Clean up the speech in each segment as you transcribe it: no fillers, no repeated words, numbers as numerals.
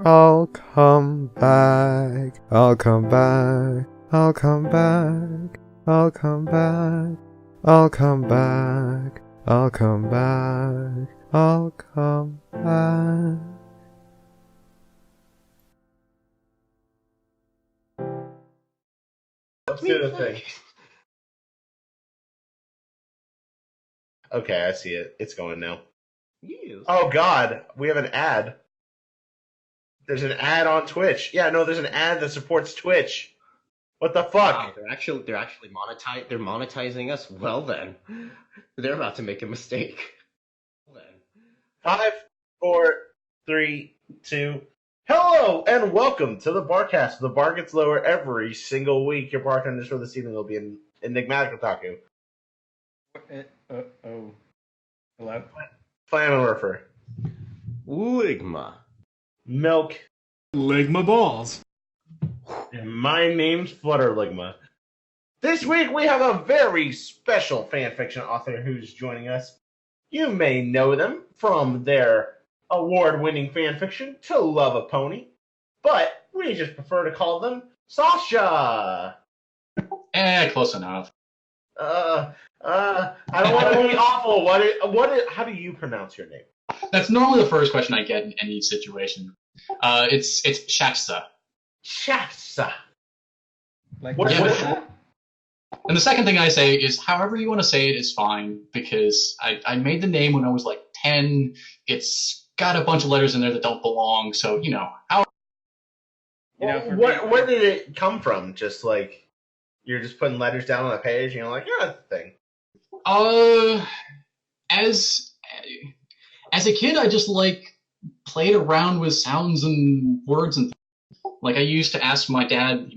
I'll come back. I'll come back. I'll come back. I'll come back. I'll come back. I'll come back. I'll come back. Let's do the thing. Okay, I see it. It's going now. Yes. Oh God, we have an ad. There's an ad on Twitch. Yeah, no, there's an ad that supports Twitch. What the fuck? Wow, they're actually they're monetizing us. Well then, they're about to make a mistake. Well then. 5, 4, 3, 2. Hello and welcome to the Barcast. The bar gets lower every single week. Your bartenders for this evening will be an enigmatic otaku. Hello? Flammenwerfer. Ligma. Milk. Ligma balls. And my name's Flutterligma. This week we have a very special fanfiction author who's joining us. You may know them from their award-winning fanfiction, To Love a Pony, but we just prefer to call them Sasha. Close enough. I don't want to be awful. How do you pronounce your name? That's normally the first question I get in any situation. It's Shachza. Shachza. Like What- Yeah, what- And the second thing I say is however you want to say it is fine, because I made the name when I was like 10. It's got a bunch of letters in there that don't belong, so, how... Where did it come from? Just like, you're just putting letters down on a page and you're like, yeah, that's the thing. As a kid, I just, played around with sounds and words and... I used to ask my dad,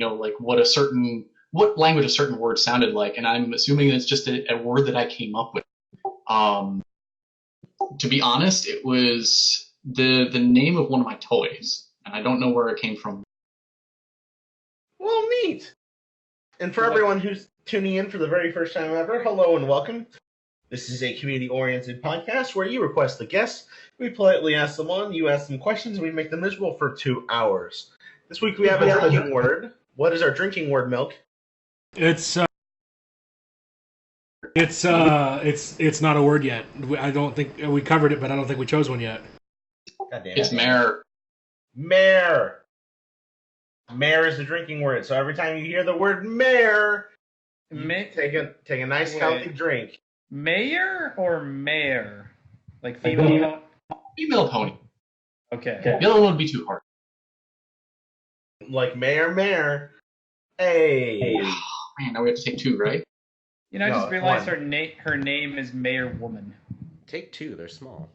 what language a certain word sounded like, and I'm assuming it's just a word that I came up with. To be honest, it was the name of one of my toys, and I don't know where it came from. Well, neat. And for everyone who's tuning in for the very first time ever, hello and welcome. This is a community-oriented podcast where you request the guests, we politely ask them on, you ask them questions, and we make them miserable for 2 hours. This week we have a drinking word. What is our drinking word, Milk? It's not a word yet. I don't think we covered it, but I don't think we chose one yet. God damn it. It's mare. Mare. Mare is the drinking word. So every time you hear the word mare, take a nice healthy drink. Mayor or mayor? Like female? Female pony. Okay. The other one would be too hard. Like mare. Hey. Man, now we have to take 2, right? I just realized one. her name is Mayor Woman. Take 2. They're small.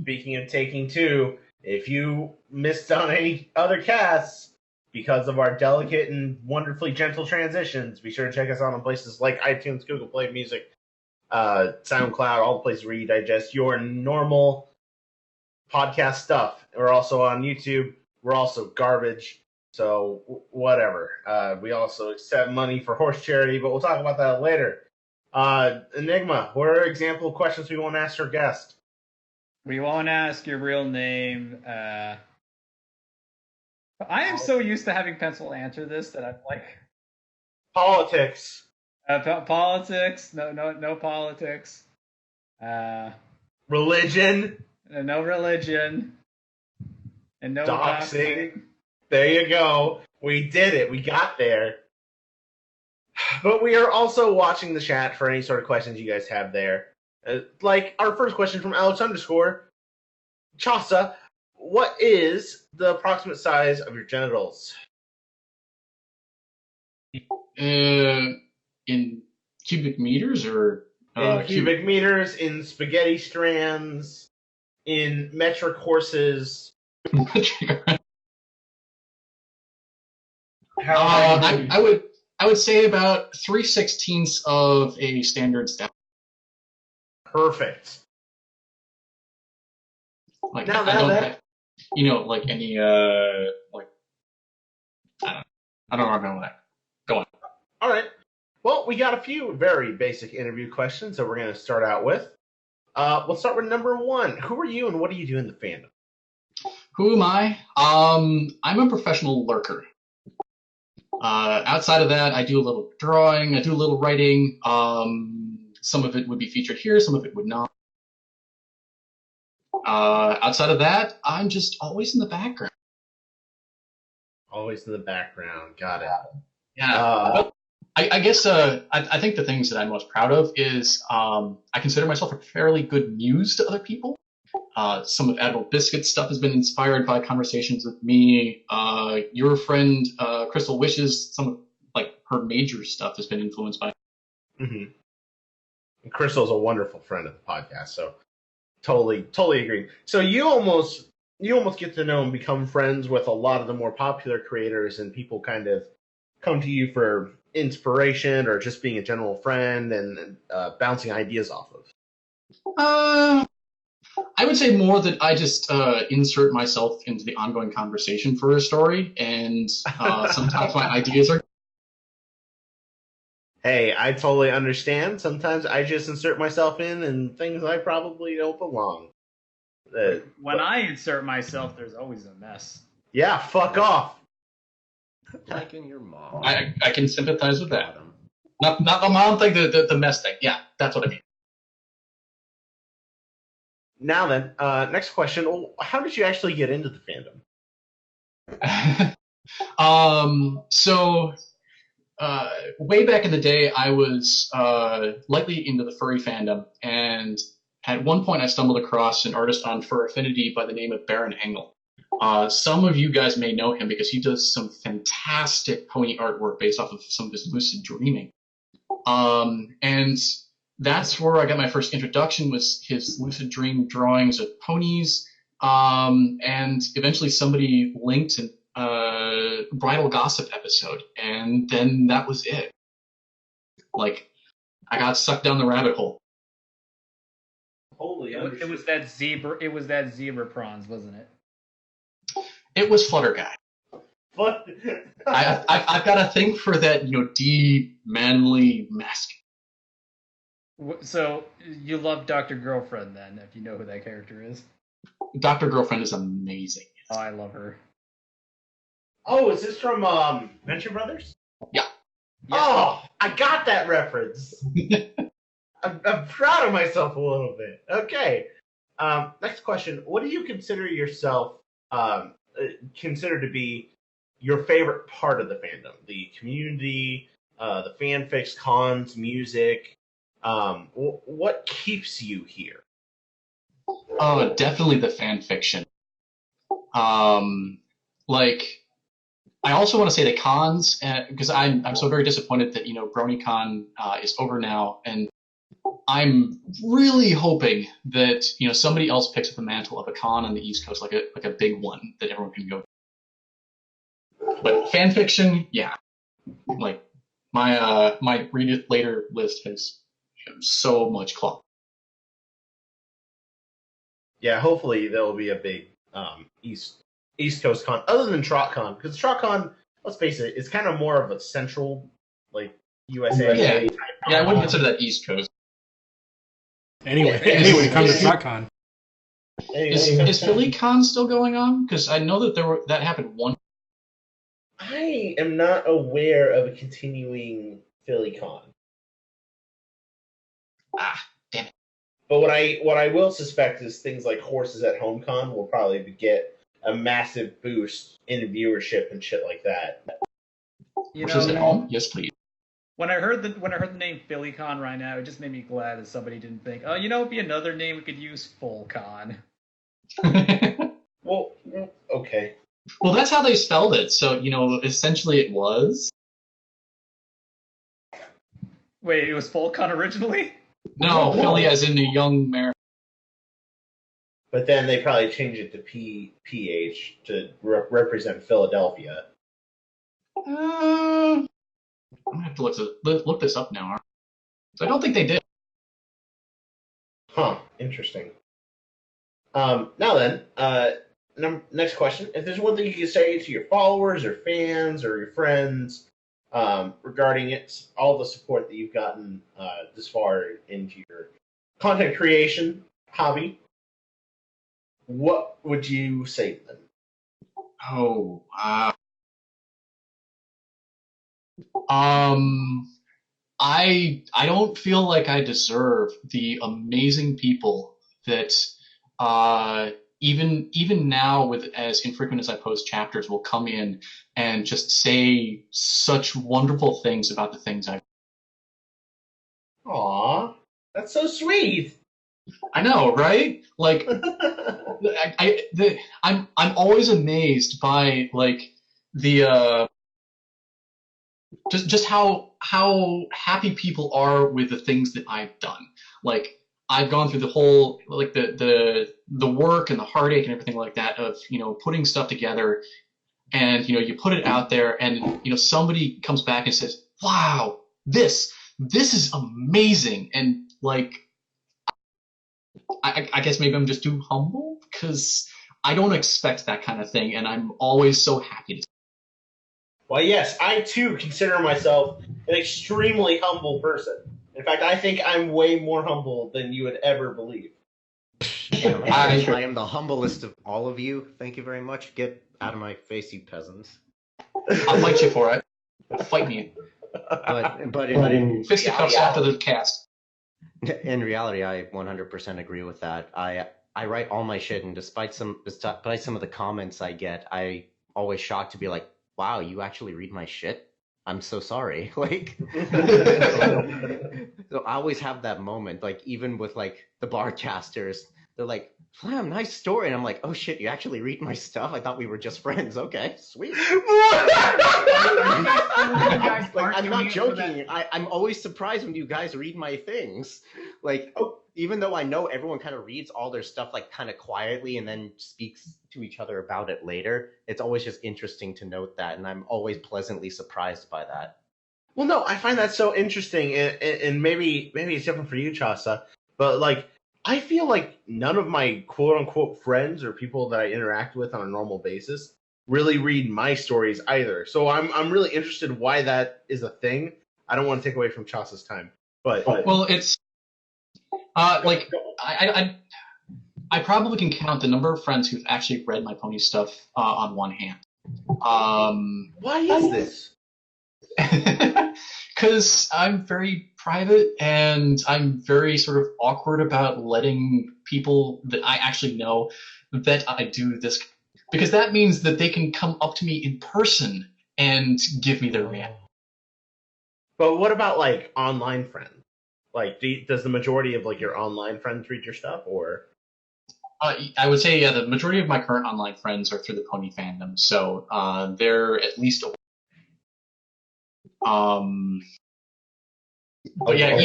Speaking of taking 2, if you missed on any other casts because of our delicate and wonderfully gentle transitions, be sure to check us out on places like iTunes, Google Play Music, SoundCloud, all the places where you digest your normal podcast stuff. We're also on YouTube. We're also garbage. So, whatever. We also accept money for horse charity, but we'll talk about that later. Enigma, what are example questions we want to ask our guest? We won't ask your real name. I am so used to having pencil answer this that I'm like... Politics. Politics? No politics. Religion. No religion. And no Doxing. There you go. We did it. We got there. But we are also watching the chat for any sort of questions you guys have there. Like our first question from Alex _ Shachza, what is the approximate size of your genitals? In cubic meters or... In cubic meters, in spaghetti strands, in metric horses. I would say about 3/16 of a standard step. Perfect. I don't have, any I don't know where I'm going with that. Go on. All right. Well, we got a few very basic interview questions that we're going to start out with. We'll start with number 1. Who are you and what do you do in the fandom? Who am I? I'm a professional lurker. Outside of that, I do a little drawing, I do a little writing. Some of it would be featured here, some of it would not. Outside of that, I'm just always in the background. Always in the background. Got it. Yeah. But I guess I think the things that I'm most proud of is I consider myself a fairly good muse to other people. Some of Admiral Biscuit's stuff has been inspired by conversations with me. Your friend Crystal Wishes, some of like her major stuff has been influenced by. Mm-hmm. Crystal's a wonderful friend of the podcast, so totally agree. So you almost get to know and become friends with a lot of the more popular creators, and people kind of come to you for inspiration or just being a general friend and bouncing ideas off of. I would say more that I just insert myself into the ongoing conversation for a story, and sometimes my ideas are. Hey, I totally understand. Sometimes I just insert myself in and things I probably don't belong. When I insert myself, there's always a mess. Yeah, fuck off. Like in your mom. I can sympathize with that. Not the mom thing, the mess thing. Yeah, that's what I mean. Now then, next question. Well, how did you actually get into the fandom? So way back in the day, I was lightly into the furry fandom, and at one point I stumbled across an artist on Fur Affinity by the name of Baron Engel. Some of you guys may know him because he does some fantastic pony artwork based off of some of his lucid dreaming. And that's where I got my first introduction, was his lucid dream drawings of ponies. And eventually somebody linked a Bridal Gossip episode, and then that was it. Like, I got sucked down the rabbit hole. Holy, It was that zebra. It was that zebra prawns, wasn't it? It was Flutter Guy. What? I've got a thing for that, deep, manly, masculine. So you love Dr. Girlfriend then, if you know who that character is. Dr. Girlfriend is amazing. Oh, I love her. Oh, is this from Venture Brothers? Yeah. Oh, I got that reference. I'm proud of myself a little bit. Okay. Next question. What do you consider yourself consider to be your favorite part of the fandom? The community, the fanfics, cons, music. What keeps you here? Oh, definitely the fan fiction. I also want to say the cons, because I'm so very disappointed that BronyCon is over now, and I'm really hoping that somebody else picks up the mantle of a con on the East Coast, like a big one that everyone can go. But fan fiction, yeah, like my read it later list has so much cloth. Yeah, hopefully there will be a big East Coast con, other than TrotCon, because TrotCon, let's face it, is kind of more of a central, like, USA Yeah. type. Yeah, I wouldn't consider that East Coast. Anyway, come to TrotCon. Is PhillyCon still going on? Because I know that that happened one. I am not aware of a continuing PhillyCon. Damn it. But what I will suspect is things like Horses at HomeCon will probably get a massive boost in viewership and shit like that. Horses at Home? Yes, please. When I heard the name PhillyCon right now, it just made me glad that somebody didn't think, oh, it'd be another name we could use, FullCon. Well, okay. Well, that's how they spelled it. So essentially it was. Wait, it was FullCon originally? No, Philly as in a young man. But then they probably changed it to PH to represent Philadelphia. I'm gonna have to look this up now. I don't think they did. Huh, interesting. Now then, next question. If there's one thing you can say to your followers or fans or your friends regarding all the support that you've gotten this far into your content creation hobby, what would you say to them? Oh, um, I don't feel like I deserve the amazing people that uh even now with as infrequent as I post chapters will come in and just say such wonderful things about the things I've. Aw, that's so sweet. I know, right? Like I'm always amazed by like the just how happy people are with the things that I've done. Like I've gone through the whole like the work and the heartache and everything like that of putting stuff together, and you put it out there, and somebody comes back and says, "Wow, this is amazing," and like I guess maybe I'm just too humble because I don't expect that kind of thing, and I'm always so happy to. Well, yes, I too consider myself an extremely humble person. In fact, I think I'm way more humble than you would ever believe. I am the humblest of all of you. Thank you very much. Get out of my face, you peasants. I'll fight you for it. Fight me. But in Fisticuffs after the cast. In reality, I 100% agree with that. I write all my shit, and despite some of the comments I get, I always shocked to be like, "Wow, you actually read my shit? I'm so sorry." Like, so I always have that moment. Like, even with like the barcasters, they're like, "Flam, nice story," and I'm like, "Oh shit, you actually read my stuff? I thought we were just friends." Okay, sweet. Like, I'm not joking. I'm always surprised when you guys read my things. Like, even though I know everyone kind of reads all their stuff like kind of quietly and then speaks to each other about it later, it's always just interesting to note that, and I'm always pleasantly surprised by that. Well, no, I find that so interesting, and maybe it's different for you, Chasa, but like, I feel like none of my quote unquote friends or people that I interact with on a normal basis really read my stories either. So I'm really interested why that is a thing. I don't want to take away from Chasa's time, but well, it's like I probably can count the number of friends who've actually read my pony stuff on one hand. Why is this? Because I'm very private and I'm very sort of awkward about letting people that I actually know that I do this, because that means that they can come up to me in person and give me their reaction. But what about like online friends? Like, does the majority of like your online friends read your stuff, or? I would say, yeah, the majority of my current online friends are through the pony fandom, so they're at least. But yeah,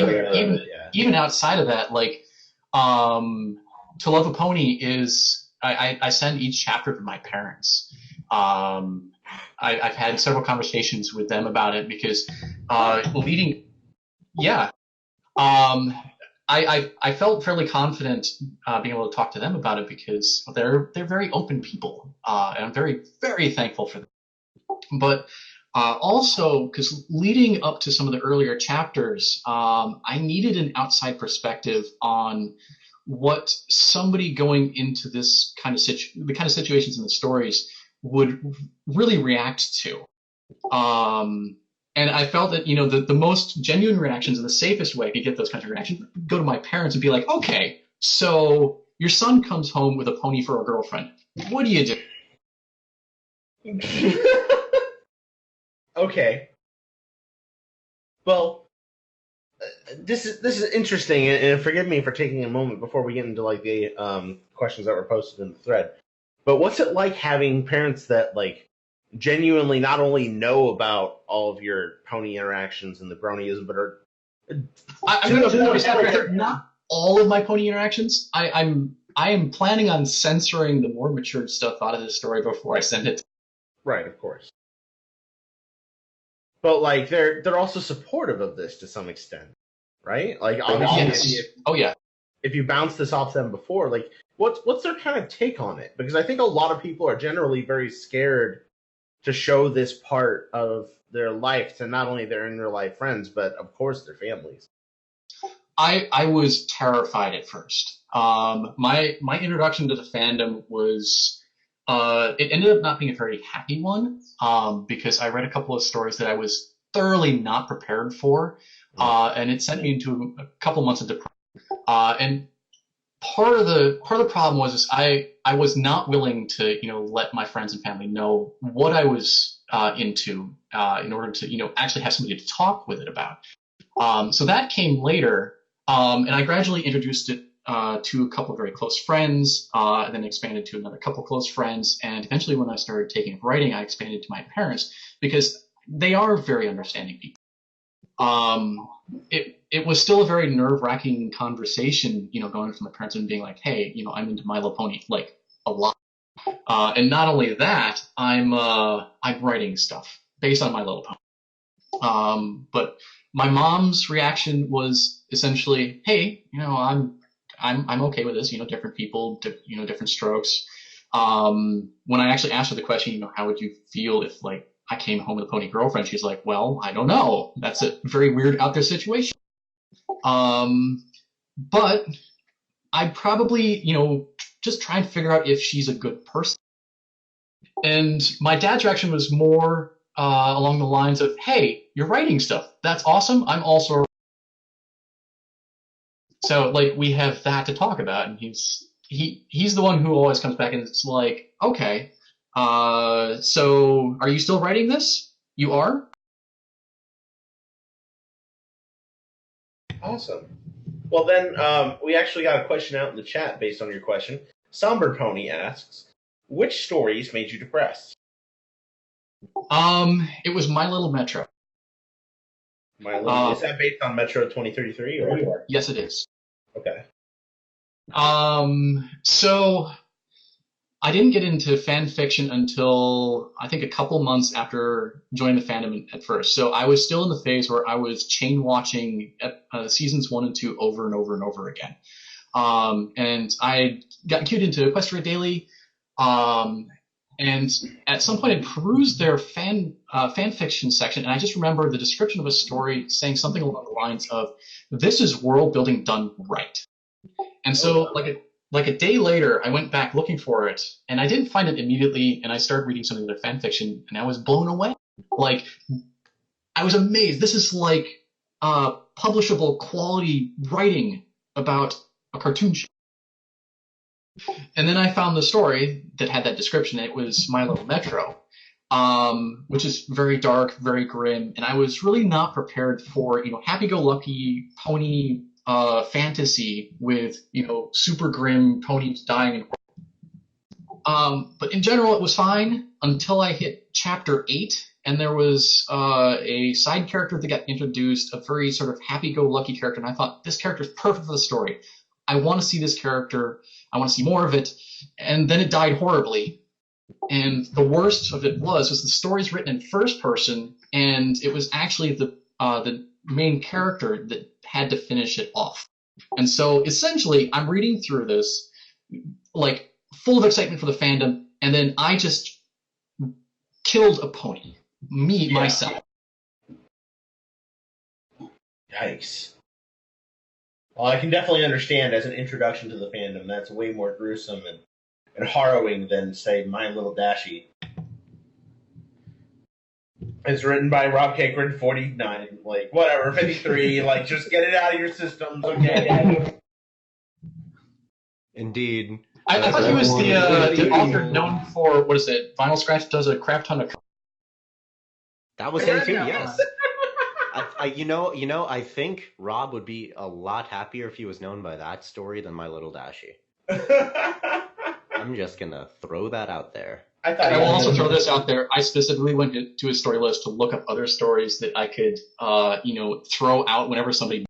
even outside of that, like, To Love a Pony is I send each chapter to my parents. I've had several conversations with them about it because I felt fairly confident being able to talk to them about it because they're very open people, and I'm very, very thankful for them. But also, because leading up to some of the earlier chapters, I needed an outside perspective on what somebody going into this kind of the kind of situations in the stories would really react to. And I felt that, the most genuine reactions and the safest way to get those kinds of reactions, go to my parents and be like, okay, so your son comes home with a pony for a girlfriend. What do you do? Okay. Well, this is interesting, and forgive me for taking a moment before we get into like the questions that were posted in the thread. But what's it like having parents that like genuinely not only know about all of your pony interactions and the bronyism, but are I'm going to notice that not all of my pony interactions. I am planning on censoring the more matured stuff out of this story before I send it. Right, of course. But like they're also supportive of this to some extent, right? Like obviously, Yes. if you bounce this off them before, like what's their kind of take on it? Because I think a lot of people are generally very scared to show this part of their life to not only their in real life friends, but of course their families. I was terrified at first. My introduction to the fandom was it ended up not being a very happy one, because I read a couple of stories that I was thoroughly not prepared for, and it sent me into a couple months of depression. And part of the problem was I was not willing to let my friends and family know what I was into in order to actually have somebody to talk with it about. So that came later, and I gradually introduced it to a couple of very close friends, and then expanded to another couple of close friends, and eventually when I started taking up writing, I expanded to my parents because they are very understanding people. It was still a very nerve-wracking conversation, going from my parents and being like, hey, I'm into My Little Pony, like, a lot. And not only that, I'm writing stuff based on My Little Pony. But my mom's reaction was essentially, hey, I'm okay with this, different people, different strokes. When I actually asked her the question, how would you feel if, like, I came home with a pony girlfriend? She's like, well, I don't know. That's a very weird out there situation. But I'd probably, just try and figure out if she's a good person. And my dad's reaction was more along the lines of, hey, you're writing stuff. That's awesome. I'm also... So, like, we have that to talk about, and he's the one who always comes back and it's like, okay, so are you still writing this? You are? Awesome. Well, then, we actually got a question out in the chat based on your question. Somber Pony asks, which stories made you depressed? It was My Little Metro. Is that based on Metro 2033 or? Yes, it is. Okay. So I didn't get into fan fiction until I think a couple months after joining the fandom at first. So I was still in the phase where I was chain watching seasons 1 and 2 over and over and over again. And I got cued into Equestria Daily. And at some point I perused their fan fiction section, and I just remember the description of a story saying something along the lines of, this is world building done right. And so like a day later, I went back looking for it, and I didn't find it immediately, and I started reading some of their fan fiction, and I was blown away. Like, I was amazed. This is like publishable quality writing about a cartoon show. And then I found the story that had that description. It was My Little Metro, which is very dark, very grim, and I was really not prepared for, happy-go-lucky pony fantasy with, super grim ponies dying. But in general, it was fine until I hit chapter 8, and there was a side character that got introduced, a very sort of happy-go-lucky character, and I thought, this character is perfect for the story. I want to see this character. I want to see more of it. And then it died horribly. And the worst of it was the story's written in first person, and it was actually the main character that had to finish it off. And so essentially, I'm reading through this, like, full of excitement for the fandom, and then I just killed a pony. Myself. Yikes. Well, I can definitely understand as an introduction to the fandom, that's way more gruesome and harrowing than, say, My Little Dashie. It's written by Rob Cakrin, 49, like, whatever, 53, like, just get it out of your systems, okay? Indeed. I thought he was the author known for, what is it, Vinyl Scratch does a crap ton of... That was him too, yes. I think Rob would be a lot happier if he was known by that story than My Little Dashie. I'm just gonna throw that out there. I will also throw this out there. I specifically went to his story list to look up other stories that I could, throw out whenever somebody...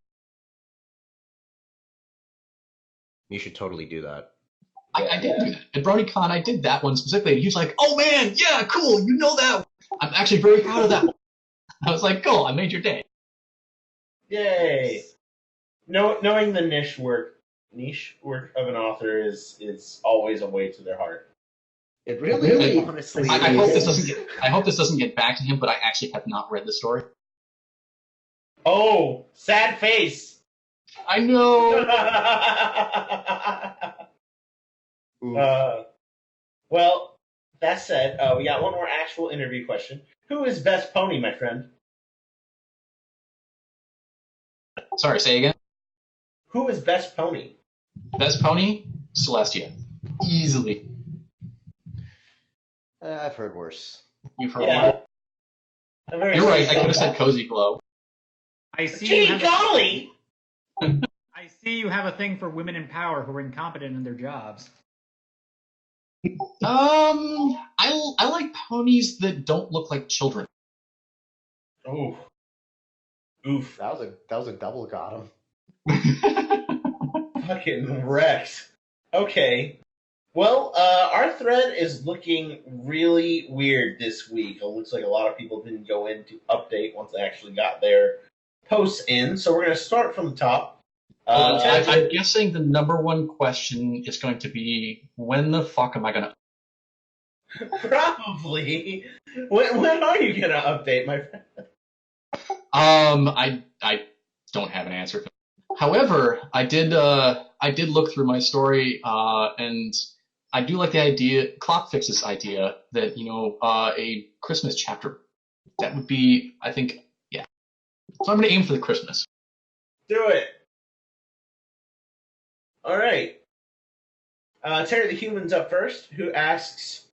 You should totally do that. I did do that. At BronyCon, I did that one specifically, and he was like, oh man, yeah, cool, you know that. I'm actually very proud of that one. I was like, cool, I made your day. Yay! Knowing the niche work of an author is always a way to their heart. It really honestly. I hope this doesn't get back to him, but I actually have not read the story. Oh, sad face. I know. Well, that said, we got one more actual interview question. Who is best pony, my friend? Sorry, say again. Who is best pony? Best pony? Celestia. Easily. I've heard worse. You've heard Yeah. one. You're right, I could have said Cozy Glow. I see. Gee golly! I see you have a thing for women in power who are incompetent in their jobs. I like ponies that don't look like children. Oh. Oof. That was a double got him. Fucking wrecked. Okay. Well, our thread is looking really weird this week. It looks like a lot of people didn't go in to update once they actually got their posts in. So we're going to start from the top. I'm guessing the number one question is going to be, when the fuck am I going to... Probably. When are you going to update, my friend? I don't have an answer. However, I did look through my story, and I do like the idea, Clockfix's idea, that, a Christmas chapter. That would be, I think, yeah. So I'm going to aim for the Christmas. Do it. All right. Terry the Human's up first, who asks,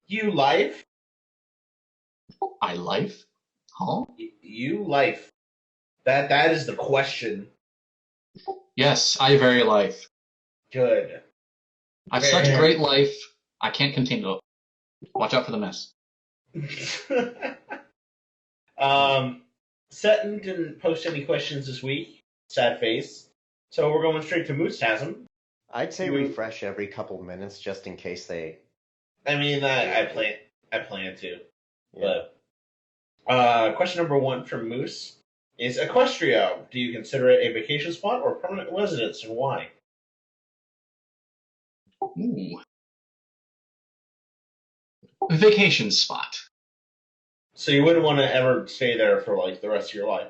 you life? I life? Huh? You life. That is the question. Yes, I very life. Good. I've such a great life, I can't contain it. Watch out for the mess. Seton didn't post any questions this week. Sad face. So we're going straight to Moostasm. I'd say refresh every couple minutes just in case they. I mean, I plan to. Yeah. But question number 1 from Moose is Equestria. Do you consider it a vacation spot or permanent residence, and why? Ooh. Vacation spot. So you wouldn't want to ever stay there for like the rest of your life?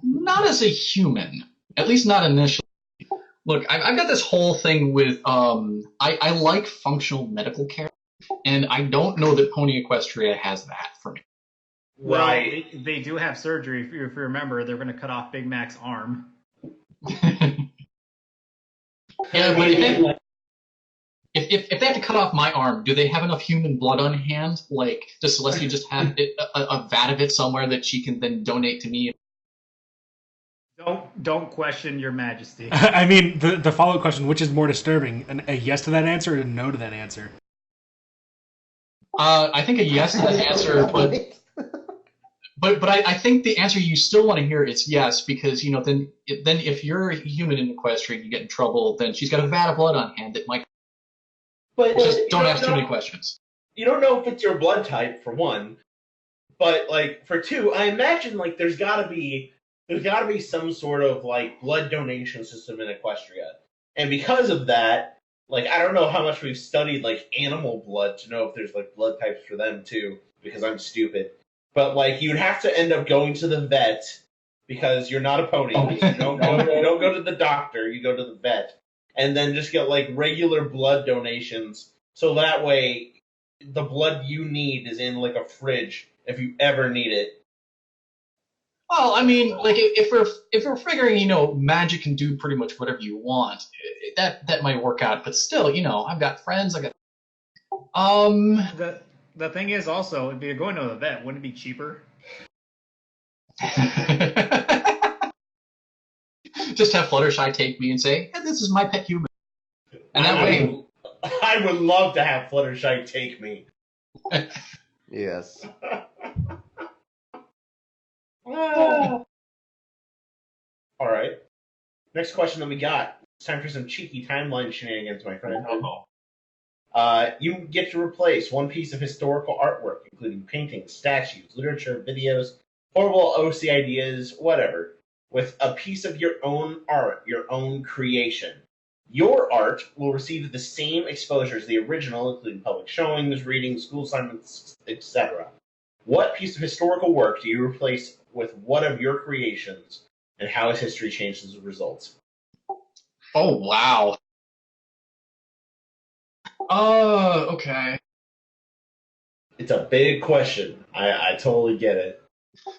Not as a human. At least not initially. Look, I've got this whole thing with, I like functional medical care, and I don't know that Pony Equestria has that for me. Right. Well, they do have surgery. If you remember, they're going to cut off Big Mac's arm. Yeah, but if they have to cut off my arm, do they have enough human blood on hand? Like, does Celestia just have a vat of it somewhere that she can then donate to me? Don't question your majesty. I mean, the follow-up question, which is more disturbing, a yes to that answer or a no to that answer? I think a yes to that answer, but I think the answer you still want to hear is yes, because then if you're a human in Equestria and you get in trouble, then she's got a vat of blood on hand that might. But just don't ask too many questions. You don't know if it's your blood type, for one, but like for two, I imagine like there's got to be some sort of like blood donation system in Equestria, and because of that, like I don't know how much we've studied like animal blood to know if there's like blood types for them too, because I'm stupid. But like you'd have to end up going to the vet because you're not a pony. You don't go to the doctor. You go to the vet, and then just get like regular blood donations. So that way, the blood you need is in like a fridge if you ever need it. Well, I mean, like if we're figuring, magic can do pretty much whatever you want, that might work out. But still, I've got friends. The thing is also, if you're going to the vet, wouldn't it be cheaper? Just have Fluttershy take me and say, hey, this is my pet human. And that way... I would love to have Fluttershy take me. Yes. All right. Next question that we got. It's time for some cheeky timeline shenanigans, my friend. You get to replace one piece of historical artwork, including paintings, statues, literature, videos, horrible OC ideas, whatever, with a piece of your own art, your own creation. Your art will receive the same exposure as the original, including public showings, readings, school assignments, etc. What piece of historical work do you replace with one of your creations, and how has history changed as a result? Oh, wow. Okay. It's a big question. I totally get it.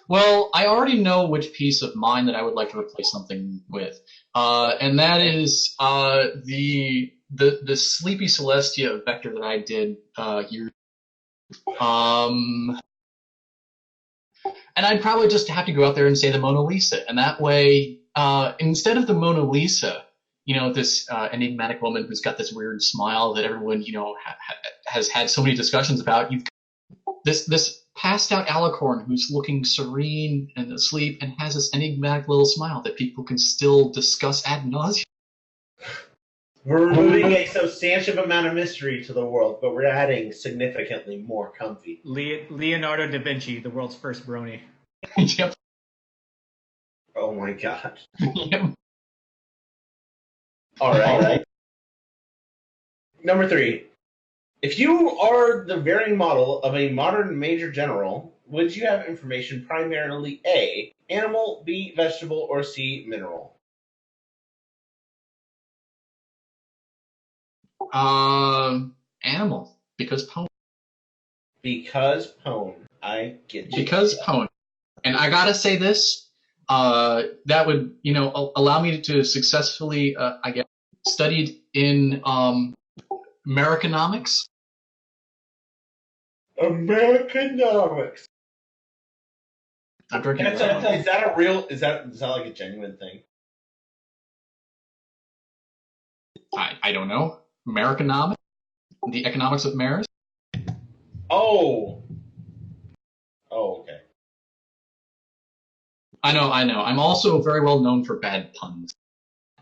Well, I already know which piece of mine that I would like to replace something with, and that is the Sleepy Celestia vector that I did years. And I'd probably just have to go out there and say the Mona Lisa, and that way, instead of the Mona Lisa, this enigmatic woman who's got this weird smile that everyone has had so many discussions about, you've got this passed out alicorn who's looking serene and asleep and has this enigmatic little smile that people can still discuss ad nauseum. We're removing a substantial amount of mystery to the world, but we're adding significantly more comfy. Leonardo da Vinci, the world's first brony. Yep. Oh my god. Yep. All right. Number 3. If you are the varying model of a modern major general, would you have information primarily A, animal, B, vegetable, or C, mineral? Animal, because pwn. Because pwn. I get you. Because pwn. And I gotta say this, that would, allow me to successfully, studied in Americanomics. Americanomics. I'm drinking. Is that a real? Is that like a genuine thing? I don't know. Americanomics, the economics of mayors. Oh, okay. I know. I'm also very well known for bad puns.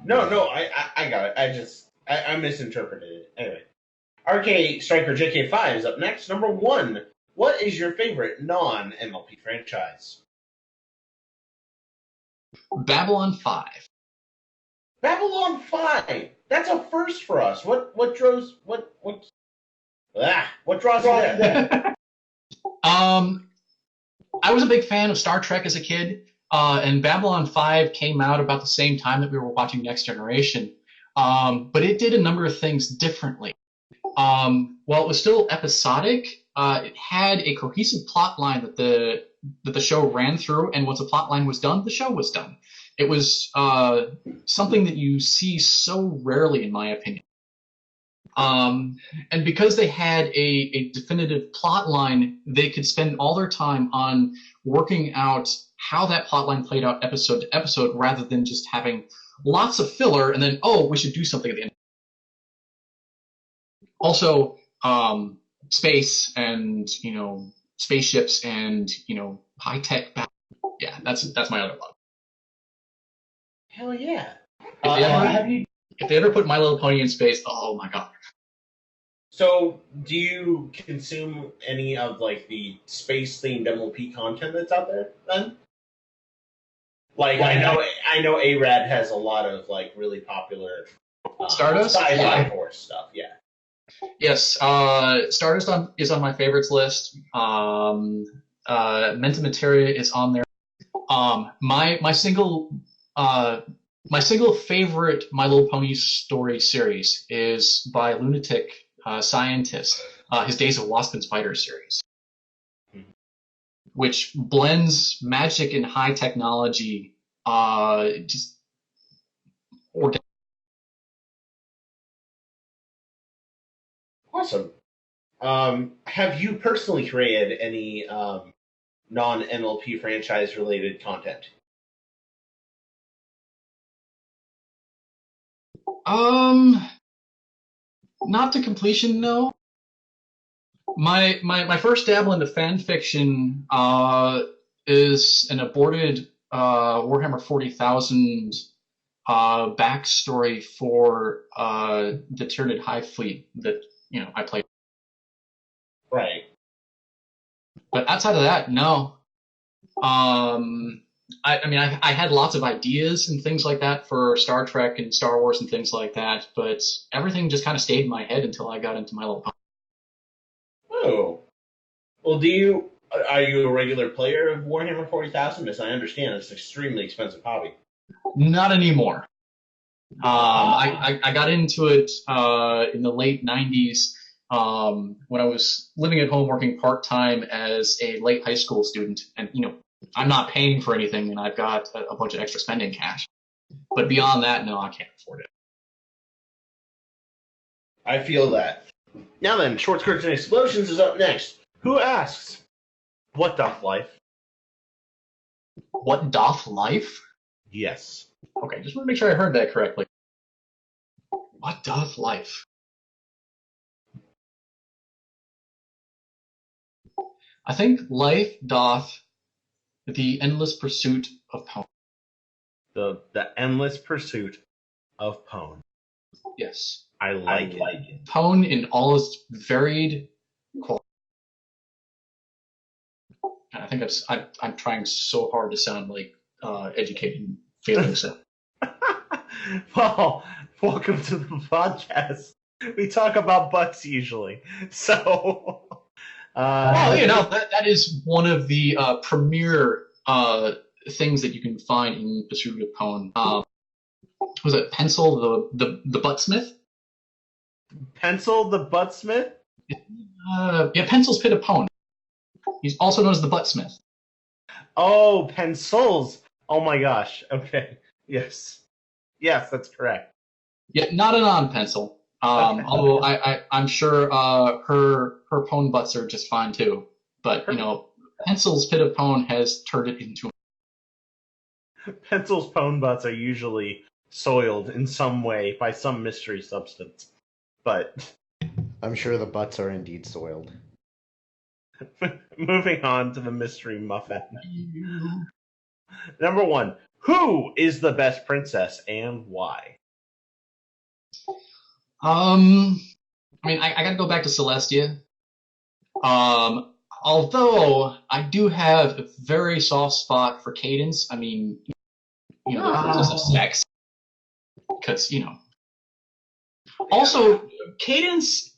No, I got it. I misinterpreted it. Anyway. RK Striker JK5 is up next. Number 1. What is your favorite non-MLP franchise? Babylon 5. Babylon 5. That's a first for us. What draws you there? I was a big fan of Star Trek as a kid, and Babylon 5 came out about the same time that we were watching Next Generation. But it did a number of things differently. While it was still episodic, it had a cohesive plot line that the show ran through, and once the plot line was done, the show was done. It was something that you see so rarely, in my opinion. And because they had a definitive plot line, they could spend all their time on working out how that plot line played out episode to episode, rather than just having lots of filler and then, we should do something at the end. Also, space and, spaceships and, high-tech battle. Yeah, that's my other love. Hell yeah. If they ever put My Little Pony in space, oh my god. So, do you consume any of, the space-themed MLP content that's out there, then? I know ARAD has a lot of, really popular Stardust? sci-fi Force stuff, yeah. Yes, Stardust is on my favorites list. Mental Materia is on there. My single favorite My Little Pony story series is by Lunatic Scientist, his Days of Wasp and Spider series, which blends magic and high technology, just organic. Awesome. Have you personally created any non-MLP franchise-related content? Not to completion, no. My first dabble into fan fiction is an aborted Warhammer 40,000 backstory for the Tyranid Hive fleet that I played. Right. But outside of that, no. I had lots of ideas and things like that for Star Trek and Star Wars and things like that, but everything just kind of stayed in my head until I got into My Little Pony. Oh. Well, are you a regular player of Warhammer 40,000? As I understand, it's an extremely expensive hobby. Not anymore. I got into it in the late 90s when I was living at home working part-time as a late high school student. And, I'm not paying for anything and I've got a bunch of extra spending cash. But beyond that, no, I can't afford it. I feel that. Now then, Short Skirts and Explosions is up next. Who asks, what doth life? What doth life? Yes. Okay, just want to make sure I heard that correctly. What doth life? I think life doth the endless pursuit of power. The endless pursuit of Pwn. Yes. I like it. Pwn in all its varied qualities. I think I'm trying so hard to sound like educated and failing so. Well, welcome to the podcast. We talk about butts usually. So, well, that is one of the premier things that you can find in Pursuit of Pwn. Was it Pencil the Buttsmith? Pencil the Buttsmith? Yeah, Pencil's Pit of Pwn. He's also known as the Buttsmith. Oh, pencils. Oh my gosh. Okay. Yes. Yes, that's correct. Yeah, not a non-pencil. Although I'm sure her Pwn butts are just fine too. But Pencil's Pit of Pwn has turned it into. Pencil's Pwn butts are usually soiled in some way by some mystery substance. But I'm sure the butts are indeed soiled. Moving on to the mystery muffin. Number 1. Who is the best princess and why? I mean, I gotta go back to Celestia. Although I do have a very soft spot for Cadence. I mean, the princess of sex. Because, Also, Cadence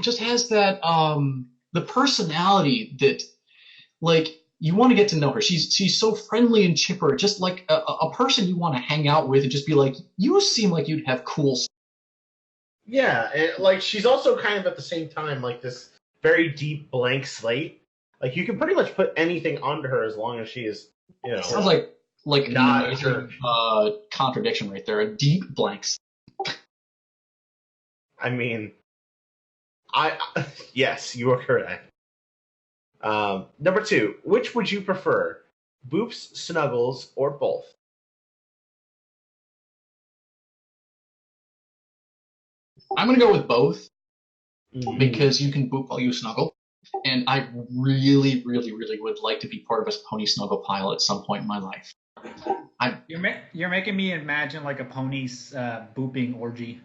just has that, the personality that, like, you want to get to know her. She's so friendly and chipper, just like a person you want to hang out with and just be like, you seem like you'd have cool stuff. Yeah, and she's also kind of at the same time like this very deep blank slate. Like you can pretty much put anything onto her as long as she is, Sounds like not a major contradiction right there. A deep blank slate. I mean, yes, you are correct. Number 2, which would you prefer, Boops, Snuggles, or both? I'm gonna go with both because you can boop while you snuggle, and I really, really, really would like to be part of a pony snuggle pile at some point in my life. You're making me imagine like a pony's booping orgy.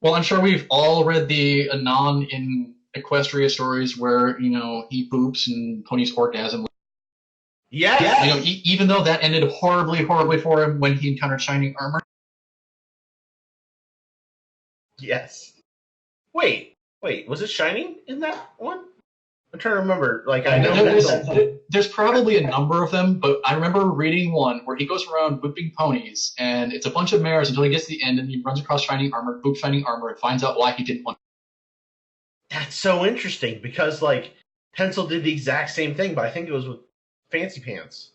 Well, I'm sure we've all read the Anon in Equestria stories where, he boops and ponies orgasm. Yeah. Even though that ended horribly, horribly for him when he encountered shining armor. Yes. Wait, was it shining in that one? I'm trying to remember. I know there's probably a number of them, but I remember reading one where he goes around booping ponies, and it's a bunch of mares until he gets to the end, and he runs across shining armor, boops shining armor, and finds out why he didn't want. That's so interesting because Pencil did the exact same thing, but I think it was with Fancy Pants.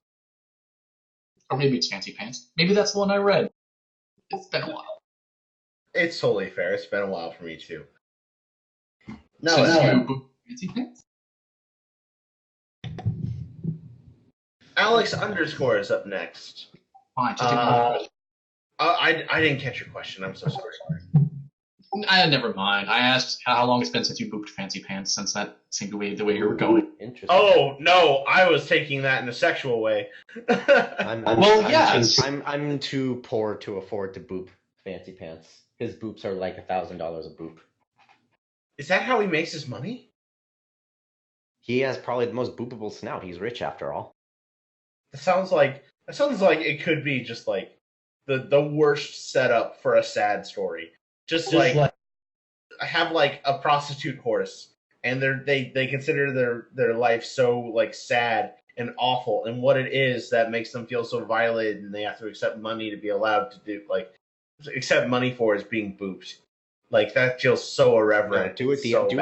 Or maybe it's Fancy Pants. Maybe that's the one I read. It's been a while. It's totally fair. It's been a while for me too. No, Fancy Pants? Alex _ is up next. Fine, I didn't catch your question. I'm so sorry. Never mind. I asked how long it's been since you booped Fancy Pants, since that seemed to be the way you were going. Interesting. Oh no, I was taking that in a sexual way. I'm too poor to afford to boop Fancy Pants. His boops are like $1,000 a boop. Is that how he makes his money? He has probably the most boopable snout. He's rich after all. That sounds like it could be just the worst setup for a sad story. Just have a prostitute horse, and they consider their life so sad and awful, and what it is that makes them feel so violated, and they have to accept money to be allowed to do accept money for is being booped. Like that feels so irreverent. Do it so do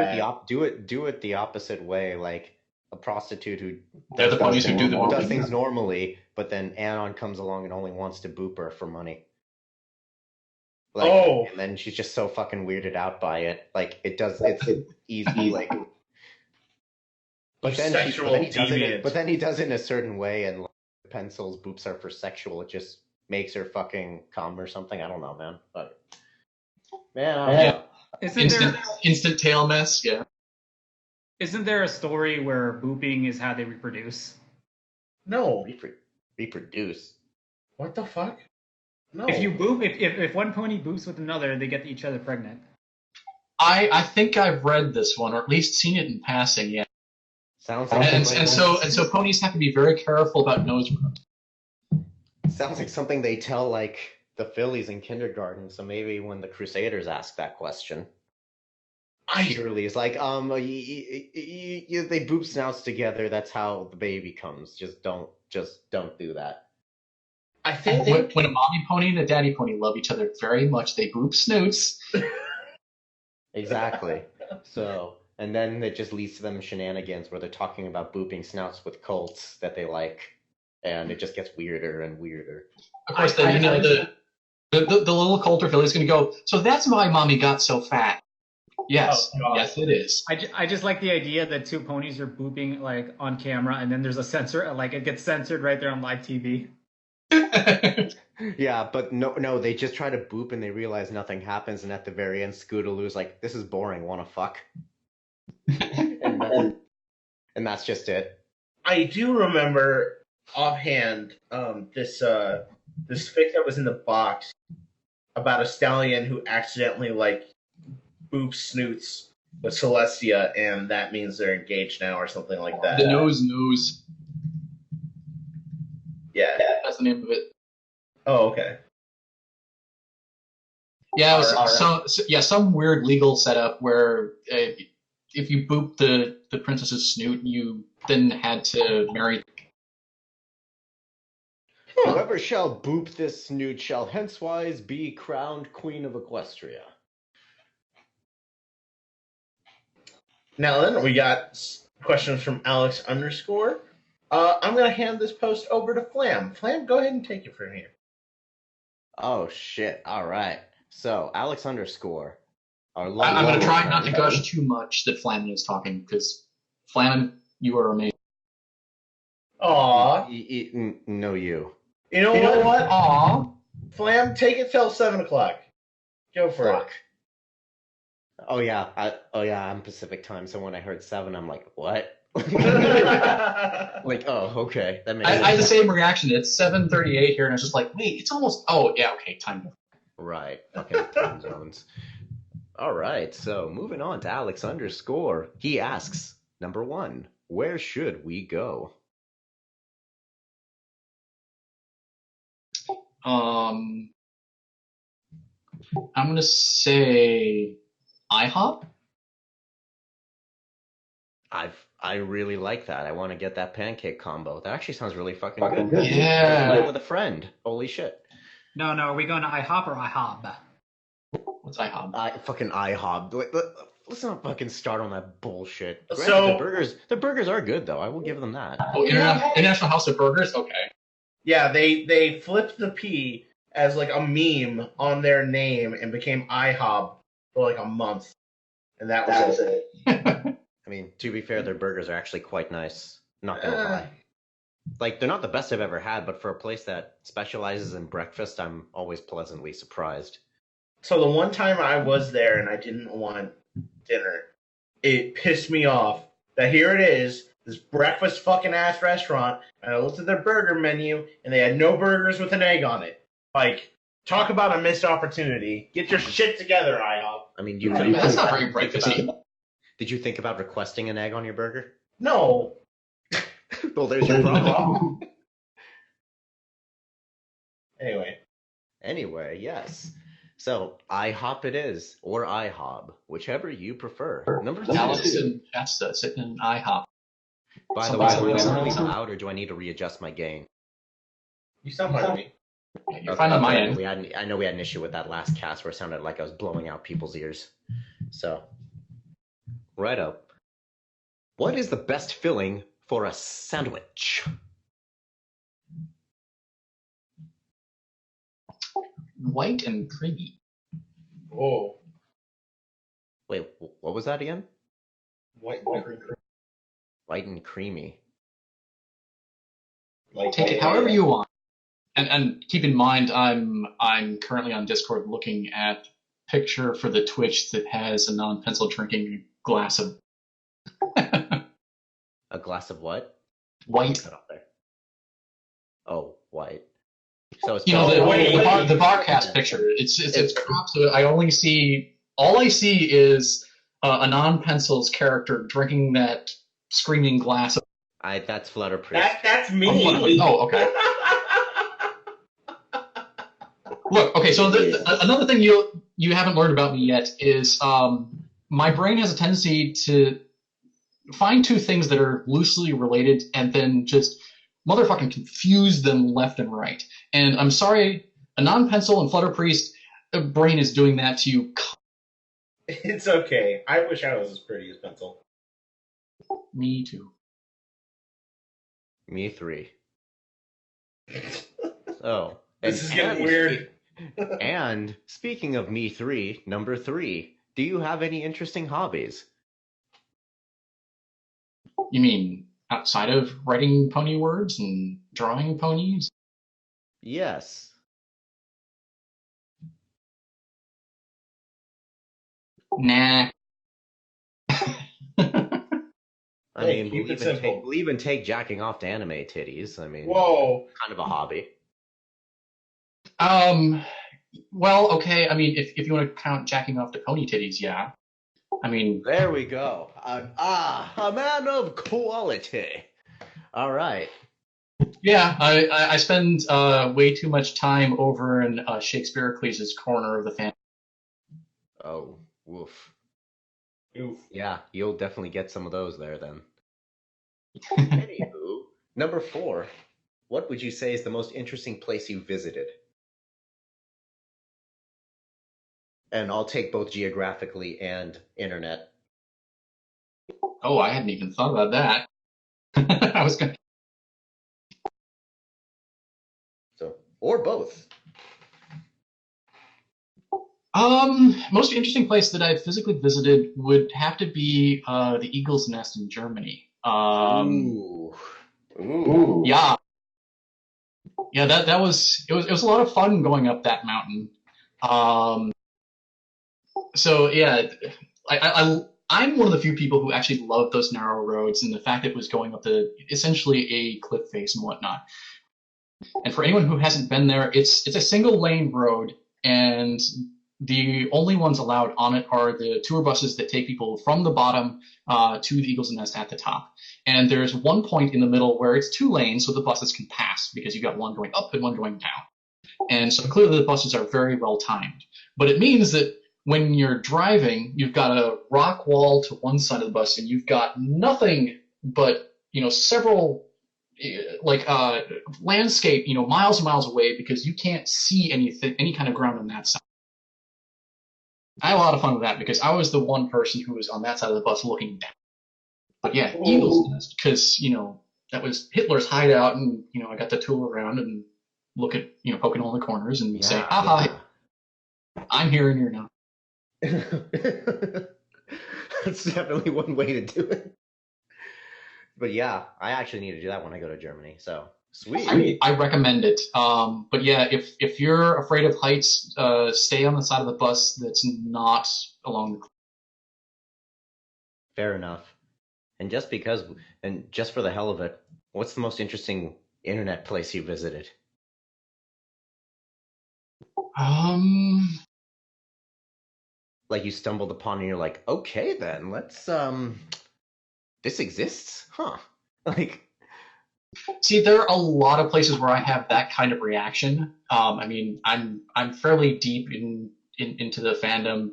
it the opposite way, like a prostitute who They're the ponies who do the does booping. things normally, but then Anon comes along and only wants to boop her for money. Like, and then she's just so fucking weirded out by it. Like it's easy, like. But then he does it in a certain way, and like, pencils boops her for sexual. It just makes her fucking come or something. I don't know, man. But man, Instant tail mess. Yeah. Isn't there a story where booping is how they reproduce? No. Reproduce. What the fuck? No. If you boop, if one pony boops with another, they get each other pregnant. I think I've read this one, or at least seen it in passing. Yeah. Sounds like and so ponies have to be very careful about nose rubs. Sounds like something they tell like the fillies in kindergarten. So maybe when the Crusaders ask that question, Shirley is like, they boop snouts together. That's how the baby comes. Just don't do that. I think when a mommy pony and a daddy pony love each other very much, they boop snoots. Exactly. So, and then it just leads to them shenanigans where they're talking about booping snouts with colts that they like, and it just gets weirder and weirder. Of course, the little colt or filly is going to go, so that's why mommy got so fat. Yes, yes, it is. I just like the idea that two ponies are booping like on camera, and then there's a censor, like it gets censored right there on live TV. Yeah, but no, they just try to boop and they realize nothing happens, and at the very end, Scootaloo's like, "This is boring. Want to fuck?" and that's just it. I do remember offhand this fic that was in the box about a stallion who accidentally like boops snoots with Celestia, and that means they're engaged now or something like that. The nose. Yeah, that's the name of it. Oh, okay. Yeah, it was some weird legal setup where if you booped the princess's snoot, you then had to marry. Whoever shall boop this snoot shall hencewise be crowned Queen of Equestria. Now then, we got questions from Alex _. I'm going to hand this post over to Flam. Flam, go ahead and take it from here. Oh, shit. All right. So, Alex _. I'm going to try not to gush too much that Flam is talking, because Flam, you are amazing. Aww. No, you. You know what? Aww. Flam, take it till 7 o'clock. Go for it. Oh yeah, I'm Pacific time, so when I heard 7, I'm like, what? Like, oh, okay. That makes sense. I had the same reaction. It's 7:38 here, and I was just like, wait, it's almost. Oh yeah, okay, time. Right. Okay, time zones. All right. So moving on to Alex _. He asks, number 1, where should we go? I'm gonna say IHOP. I really like that. I want to get that pancake combo. That actually sounds really fucking good. Yeah. With a friend. Holy shit. No, are we going to IHOP or IHOB? What's IHOB? Fucking IHOB. Let's not fucking start on that bullshit. So the burgers are good though. I will give them that. Oh, International House of Burgers. Okay. Yeah, they flipped the P as like a meme on their name and became IHOB for like a month, and that was it. I mean, to be fair, their burgers are actually quite nice. Not gonna lie. Like, they're not the best I've ever had, but for a place that specializes in breakfast, I'm always pleasantly surprised. So the one time I was there and I didn't want dinner, it pissed me off that here it is, this breakfast fucking ass restaurant, and I looked at their burger menu and they had no burgers with an egg on it. Like, talk about a missed opportunity. Get your shit together, IHOP. I mean, that's not very breakfasty. Did you think about requesting an egg on your burger? No. Well, there's your problem. Anyway, yes. So, IHOP it is, or IHOB, whichever you prefer. Number 2. Alex and Shachza sitting in IHOP. By the way, do I need to loud or do I need to readjust my gain? You sound like me. You're fine on my end. I know we had an issue with that last cast where it sounded like I was blowing out people's ears. So, righto. What is the best filling for a sandwich? White and creamy. Oh. Wait, what was that again? White and creamy. Like Take it however you want. And keep in mind, I'm currently on Discord looking at picture for the Twitch that has a non-pencil drinking glass of A glass of what? white. Cut off there. Oh, white. So it's The Barcast picture. It's crop. So all I see is a non-pencil's character drinking that screaming glass of. That's Flutter Priest. That's me. Oh, okay. Look, okay. So another thing you haven't learned about me yet is my brain has a tendency to find two things that are loosely related and then just motherfucking confuse them left and right. And I'm sorry, a non-pencil and Flutter Priest brain is doing that to you. It's okay. I wish I was as pretty as Pencil. Me too. Me 3. So This is getting weird. And speaking of me 3, number 3, do you have any interesting hobbies? You mean outside of writing pony words and drawing ponies? Yes. Nah. I mean, we'll even take jacking off to anime titties. I mean, whoa, kind of a hobby. Well, okay. I mean, if you want to count jacking off to pony titties, yeah. I mean, there we go. A man of quality. All right. Yeah, I spend way too much time over in Shakespeare-Ecclesias's corner of the fan. Oh, woof. Oof. Yeah, you'll definitely get some of those there then. Anywho, number 4. What would you say is the most interesting place you visited? And I'll take both geographically and internet. Oh, I hadn't even thought about that. I was gonna. So, or both. Most interesting place that I physically visited would have to be the Eagle's Nest in Germany. Ooh. Yeah. Yeah, that was it was a lot of fun going up that mountain. So yeah, I'm one of the few people who actually love those narrow roads and the fact it was going up essentially a cliff face and whatnot. And for anyone who hasn't been there, it's a single lane road, and the only ones allowed on it are the tour buses that take people from the bottom to the Eagle's Nest at the top. And there's one point in the middle where it's 2 lanes so the buses can pass because you've got one going up and one going down. And so clearly the buses are very well timed. But it means that when you're driving, you've got a rock wall to one side of the bus and you've got nothing but, several landscape, miles and miles away because you can't see any kind of ground on that side. I had a lot of fun with that because I was the one person who was on that side of the bus looking down. But yeah, Eagle's Nest, because, that was Hitler's hideout, and, I got to tool around and look at, poking all the corners and say, aha, I'm here and you're not. That's definitely one way to do it. But yeah, I actually need to do that when I go to Germany, so sweet. I recommend it. But yeah, if you're afraid of heights, stay on the side of the bus that's not along the cliff. Fair enough. And just for the hell of it, what's the most interesting internet place you visited? Like you stumbled upon and you're like, okay then, let's this exists? Huh. See, there are a lot of places where I have that kind of reaction. I mean, I'm fairly deep into the fandom,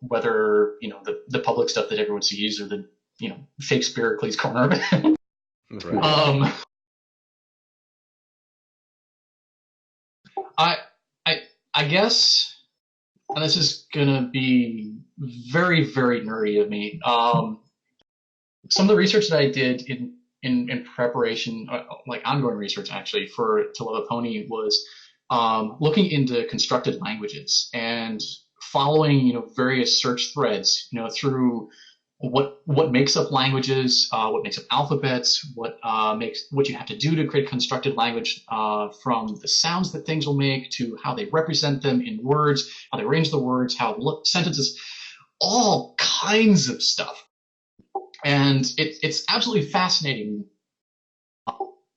whether, the public stuff that everyone sees or the, Shakespeare-Ecclesias's corner of it. I guess, and this is gonna be very, very nerdy of me. Some of the research that I did in preparation, like ongoing research actually, for To Love a Pony was looking into constructed languages and following various search threads through what makes up languages, what makes up alphabets, what you have to do to create constructed language, from the sounds that things will make to how they represent them in words, how they arrange the words, how sentences, all kinds of stuff. And it's absolutely fascinating.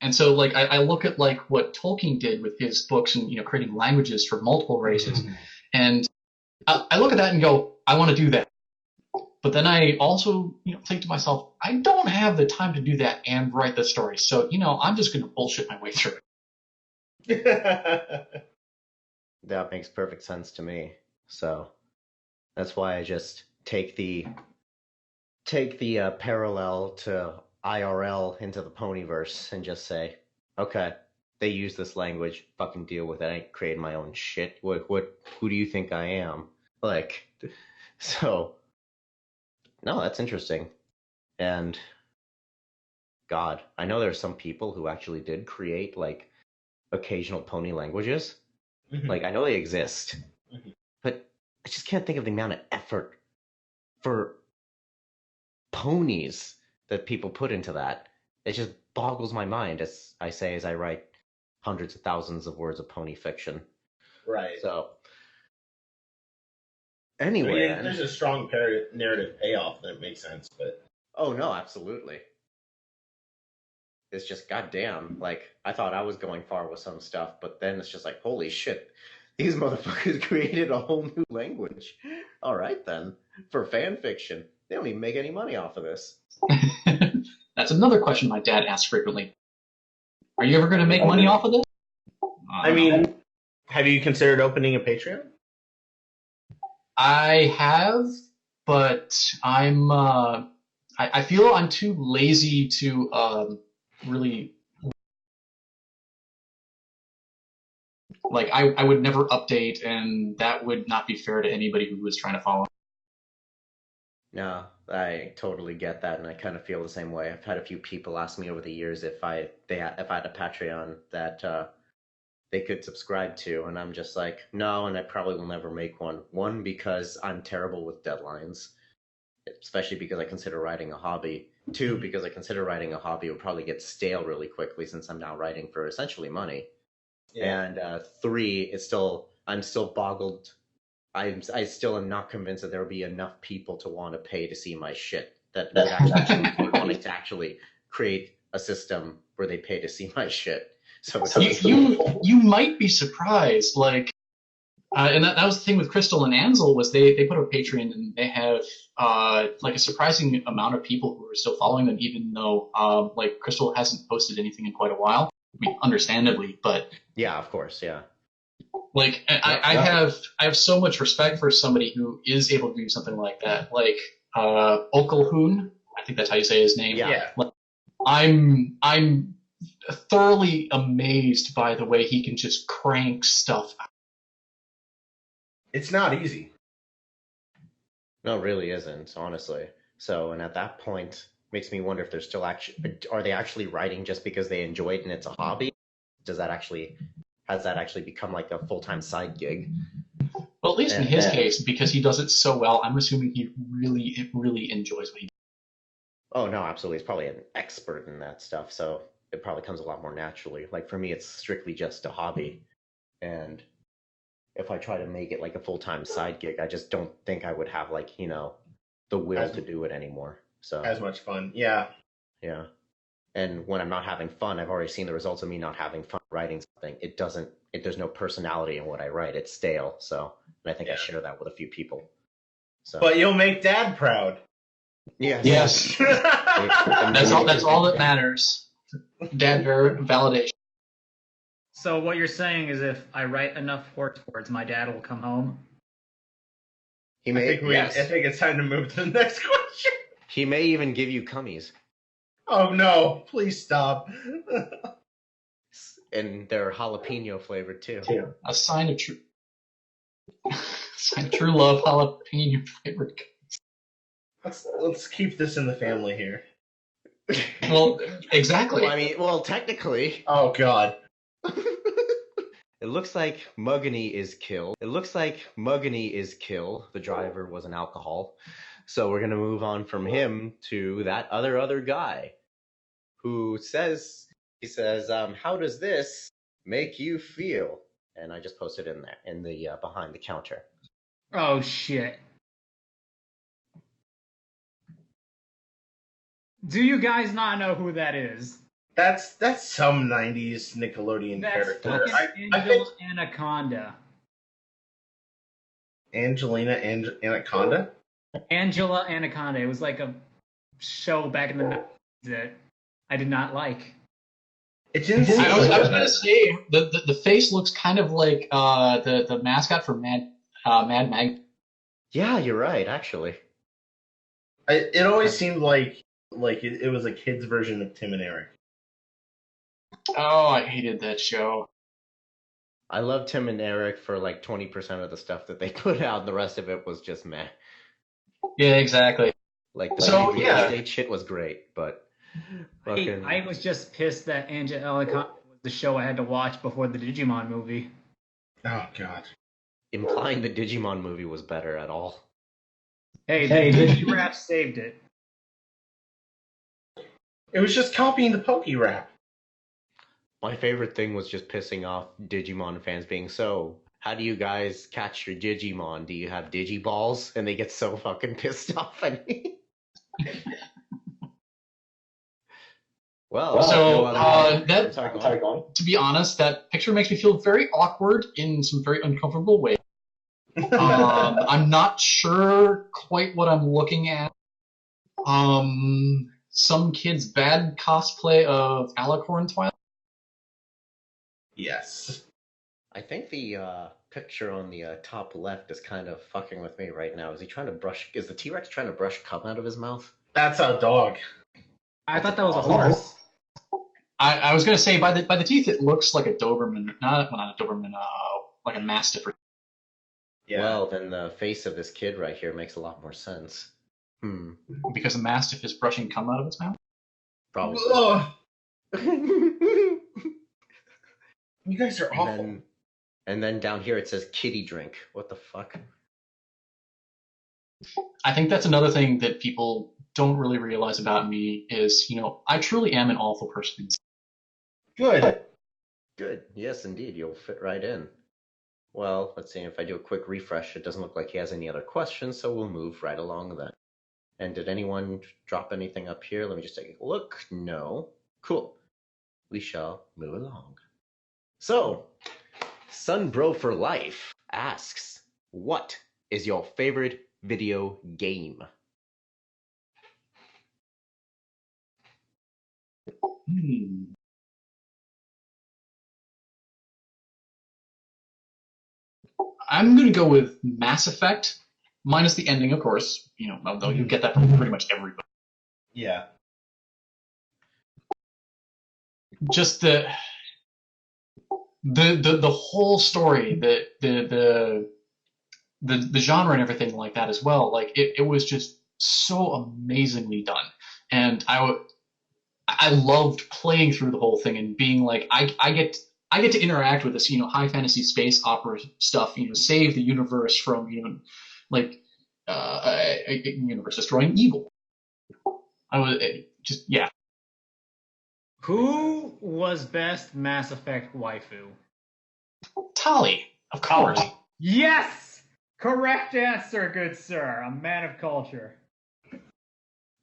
And so, like, I look at like what Tolkien did with his books and creating languages for multiple races, and I look at that and go, I want to do that. But then I also think to myself, I don't have the time to do that and write the story. So I'm just going to bullshit my way through it. That makes perfect sense to me. So that's why I just take the parallel to IRL into the Ponyverse and just say, okay, they use this language, fucking deal with it. I ain't creating my own shit. Who do you think I am? Like, so, no, that's interesting. And God, I know there's some people who actually did create like occasional pony languages. Like, I know they exist, but I just can't think of the amount of effort for ponies that people put into that. It just boggles my mind, as I write hundreds of thousands of words of pony fiction. Right. So anyway, there's a strong narrative payoff that makes sense, but oh no, absolutely. It's just goddamn. Like, I thought I was going far with some stuff, but then it's just like, holy shit, these motherfuckers created a whole new language. All right then, for fan fiction, they don't even make any money off of this. That's another question my dad asks frequently. Are you ever going to make money off of this? I mean, have you considered opening a Patreon? I have, but I'm. I feel I'm too lazy to really. Like, I would never update, and that would not be fair to anybody who was trying to follow. No, I totally get that, and I kind of feel the same way. I've had a few people ask me over the years if I had a Patreon that they could subscribe to, and I'm just like, no, and I probably will never make one. One, because I'm terrible with deadlines, especially because I consider writing a hobby. Two, because I consider writing a hobby would probably get stale really quickly since I'm now writing for essentially money. Yeah. And three, I'm still boggled. I still am not convinced that there will be enough people to want to pay to see my shit. That actually wanting to actually create a system where they pay to see my shit. So you might be surprised, like, and that was the thing with Crystal and Ansel, was they put up a Patreon and they have like a surprising amount of people who are still following them, even though like Crystal hasn't posted anything in quite a while. I mean, understandably, but yeah, of course, yeah. Like, I have so much respect for somebody who is able to do something like that. Like Okalhoon, I think that's how you say his name. Yeah. Like, I'm thoroughly amazed by the way he can just crank stuff out. It's not easy. No, it really isn't, honestly. So, and at that point, makes me wonder if they're still are they actually writing just because they enjoy it and it's a hobby? Has that actually become like a full-time side gig? Well, at least in his case, because he does it so well, I'm assuming he really enjoys what he does. Oh, no, absolutely. He's probably an expert in that stuff, so it probably comes a lot more naturally. Like, for me, it's strictly just a hobby. And if I try to make it like a full-time side gig, I just don't think I would have, like, the will to do it anymore. So as much fun. Yeah. Yeah. And when I'm not having fun, I've already seen the results of me not having fun writing something. There's no personality in what I write. It's stale. So, and I think I share that with a few people. So. But you'll make Dad proud. Yes. That's all that matters. Dad validation. So what you're saying is, if I write enough horse words, my dad will come home? I think it's time to move to the next question. He may even give you cummies. Oh no, please stop. And they're jalapeno flavored too. A sign of true love, jalapeno flavored. Let's keep this in the family here. Well, exactly. Well, I mean, technically. Oh God. It looks like Muggany is kill. The driver was an alcohol. So we're gonna move on from him to that other guy who says, how does this make you feel? And I just posted in there in the behind the counter. Oh shit. Do you guys not know who that is? That's some '90s Nickelodeon character. That's Angela Anaconda. Angelina Anaconda? Angela Anaconda. It was like a show back in the 90s that I did not like. It didn't seem I was gonna say the face looks kind of like the mascot for Mad Mag. Yeah, you're right, actually. It always seemed like it was a kid's version of Tim and Eric. Oh, I hated that show. I love Tim and Eric for like 20% of the stuff that they put out. The rest of it was just meh. Yeah, exactly. Like the real estate shit was great, but fucking... I was just pissed that Angela Anaconda was the show I had to watch before the Digimon movie. Oh God. Implying the Digimon movie was better at all. Hey, the Digirap saved it. It was just copying the Poke-Rap. My favorite thing was just pissing off Digimon fans being so, how do you guys catch your Digimon? Do you have Digiballs? And they get so fucking pissed off at me. To be honest, that picture makes me feel very awkward in some very uncomfortable ways. I'm not sure quite what I'm looking at. Some kid's bad cosplay of Alicorn Twilight. Yes. I think the picture on the top left is kind of fucking with me right now. Is the T-Rex trying to brush cum out of his mouth? That's a dog. I thought that was a horse. I was gonna say by the teeth it looks like a Doberman, not a Doberman, like a Mastiff. Yeah. Well, then the face of this kid right here makes a lot more sense. Because a Mastiff is brushing cum out of its mouth? Probably. You guys are awful. And then down here it says kitty drink. What the fuck? I think that's another thing that people don't really realize about me is, I truly am an awful person. Good. Yes, indeed. You'll fit right in. Well, let's see. If I do a quick refresh, it doesn't look like he has any other questions, so we'll move right along then. And did anyone drop anything up here? Let me just take a look. No. Cool. We shall move along. So, Sunbro for Life asks, what is your favorite video game? I'm going to go with Mass Effect, minus the ending, of course. Although you get that from pretty much everybody. Yeah. Just the whole story, the genre and everything like that as well. Like it was just so amazingly done, and I loved playing through the whole thing and being like, I get to interact with this, high fantasy space opera stuff, save the universe from, a universe destroying evil. Yeah. Who was best Mass Effect waifu? Tali, of course. Yes! Correct answer, good sir. A man of culture.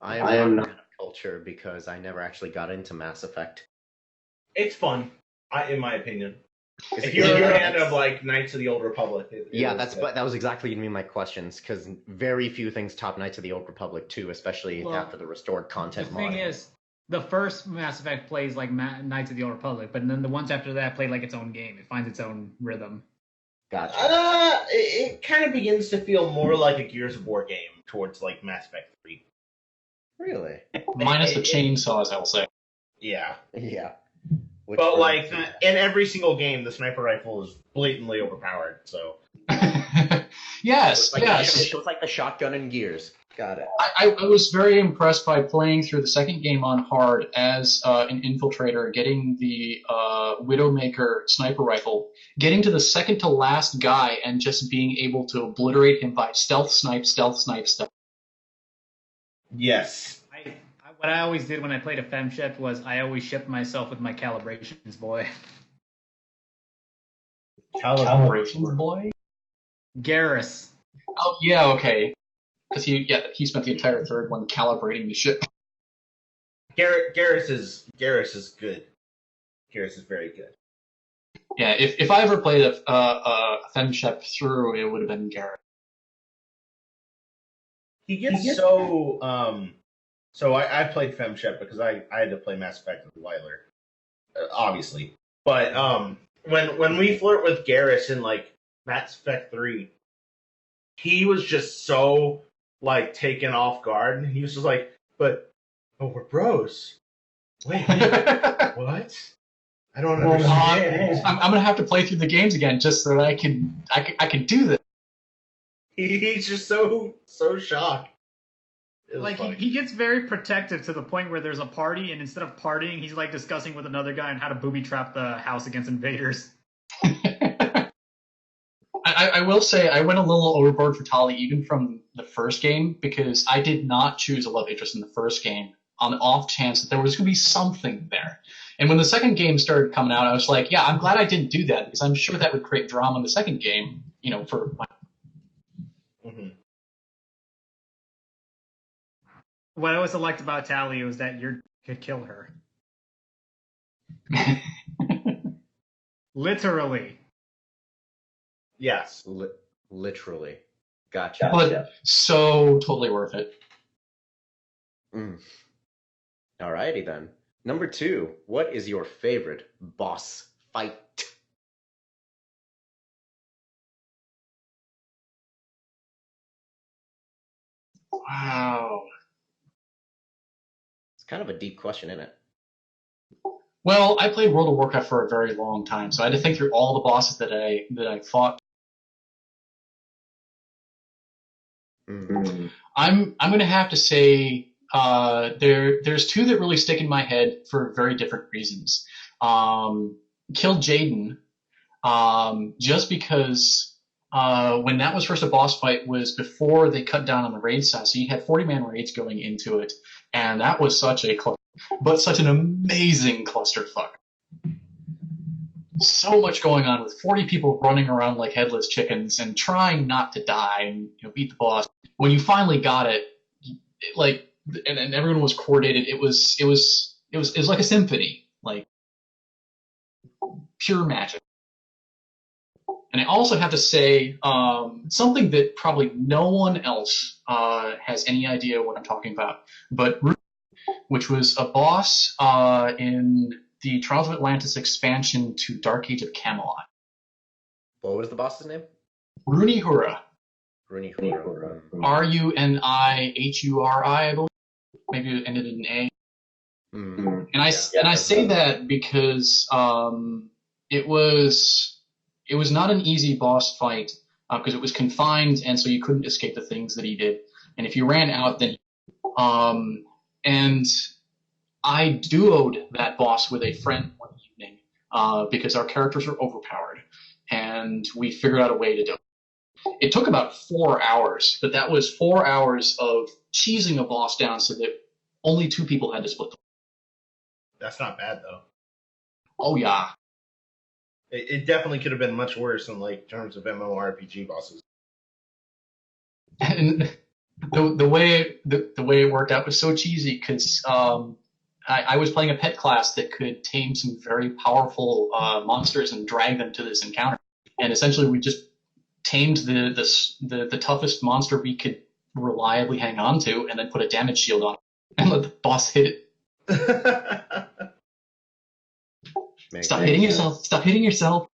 I am not a man of culture because I never actually got into Mass Effect. It's fun, in my opinion. If you're a fan of Knights of the Old Republic, that was exactly going to be my questions, because very few things top Knights of the Old Republic 2, especially after the restored content mod. The thing is, the first Mass Effect plays like Knights of the Old Republic, but then the ones after that play like its own game. It finds its own rhythm. Gotcha. It kind of begins to feel more like a Gears of War game towards Mass Effect 3. Really? Minus the chainsaws, I will say. Yeah. Yeah. But like in every single game, the sniper rifle is blatantly overpowered. So yes, it was like the shotgun in Gears. Got it. I was very impressed by playing through the second game on hard as an infiltrator, getting the Widowmaker sniper rifle, getting to the second to last guy, and just being able to obliterate him by stealth snipe. Yes. What I always did when I played a femship was I always shipped myself with my calibrations boy. Calibrations boy? Garrus. Oh, yeah, okay. Because he spent the entire third one calibrating the ship. Garrus is good. Garrus is very good. Yeah, if I ever played a femship through, it would have been Garrus. He gets so So I played femship because I had to play Mass Effect with Weiler, obviously. But when we flirt with Garrus in like Mass Effect 3, he was just so like taken off guard. He was just like, but we're bros. Wait, what? I don't understand. I'm gonna have to play through the games again just so that I can do this. He's just so shocked. Like he gets very protective to the point where there's a party, and instead of partying, he's like discussing with another guy on how to booby trap the house against invaders. I will say I went a little overboard for Tali even from the first game because I did not choose a love interest in the first game on the off chance that there was going to be something there. And when the second game started coming out, I was like, yeah, I'm glad I didn't do that because I'm sure that would create drama in the second game, for my... Mm-hmm. What I also liked about Tali was that you could kill her. Literally. Yes. Literally. Gotcha. But so totally worth it. Alrighty then. Number 2. What is your favorite boss fight? Wow. It's kind of a deep question, isn't it? Well, I played World of Warcraft for a very long time, so I had to think through all the bosses that I fought. I'm going to have to say there's 2 that really stick in my head for very different reasons. Killed Jaden just because when that was first a boss fight was before they cut down on the raid size, so you had 40-man raids going into it, and that was such an amazing clusterfuck. So much going on with 40 people running around like headless chickens and trying not to die and beat the boss. When you finally got it, and everyone was coordinated, it was like a symphony, like pure magic. And I also have to say something that probably no one else has any idea what I'm talking about, but which was a boss in the Trials of Atlantis expansion to Dark Age of Camelot. What was the boss's name? Runihura. Runihura. Runihuri, I believe. Maybe it ended in A. And I say that because it was not an easy boss fight because it was confined, and so you couldn't escape the things that he did. And if you ran out, then and I duoed that boss with a friend one evening because our characters were overpowered, and we figured out a way to do it. It took about 4 hours, but that was 4 hours of cheesing a boss down so that only 2 people had to split them. That's not bad, though. Oh, yeah. It definitely could have been much worse in terms of MMORPG bosses. And the way it worked out was so cheesy because I was playing a pet class that could tame some very powerful monsters and drag them to this encounter. And essentially, we just tamed the toughest monster we could reliably hang on to, and then put a damage shield on it and let the boss hit it. Stop hitting yourself. Stop hitting yourself.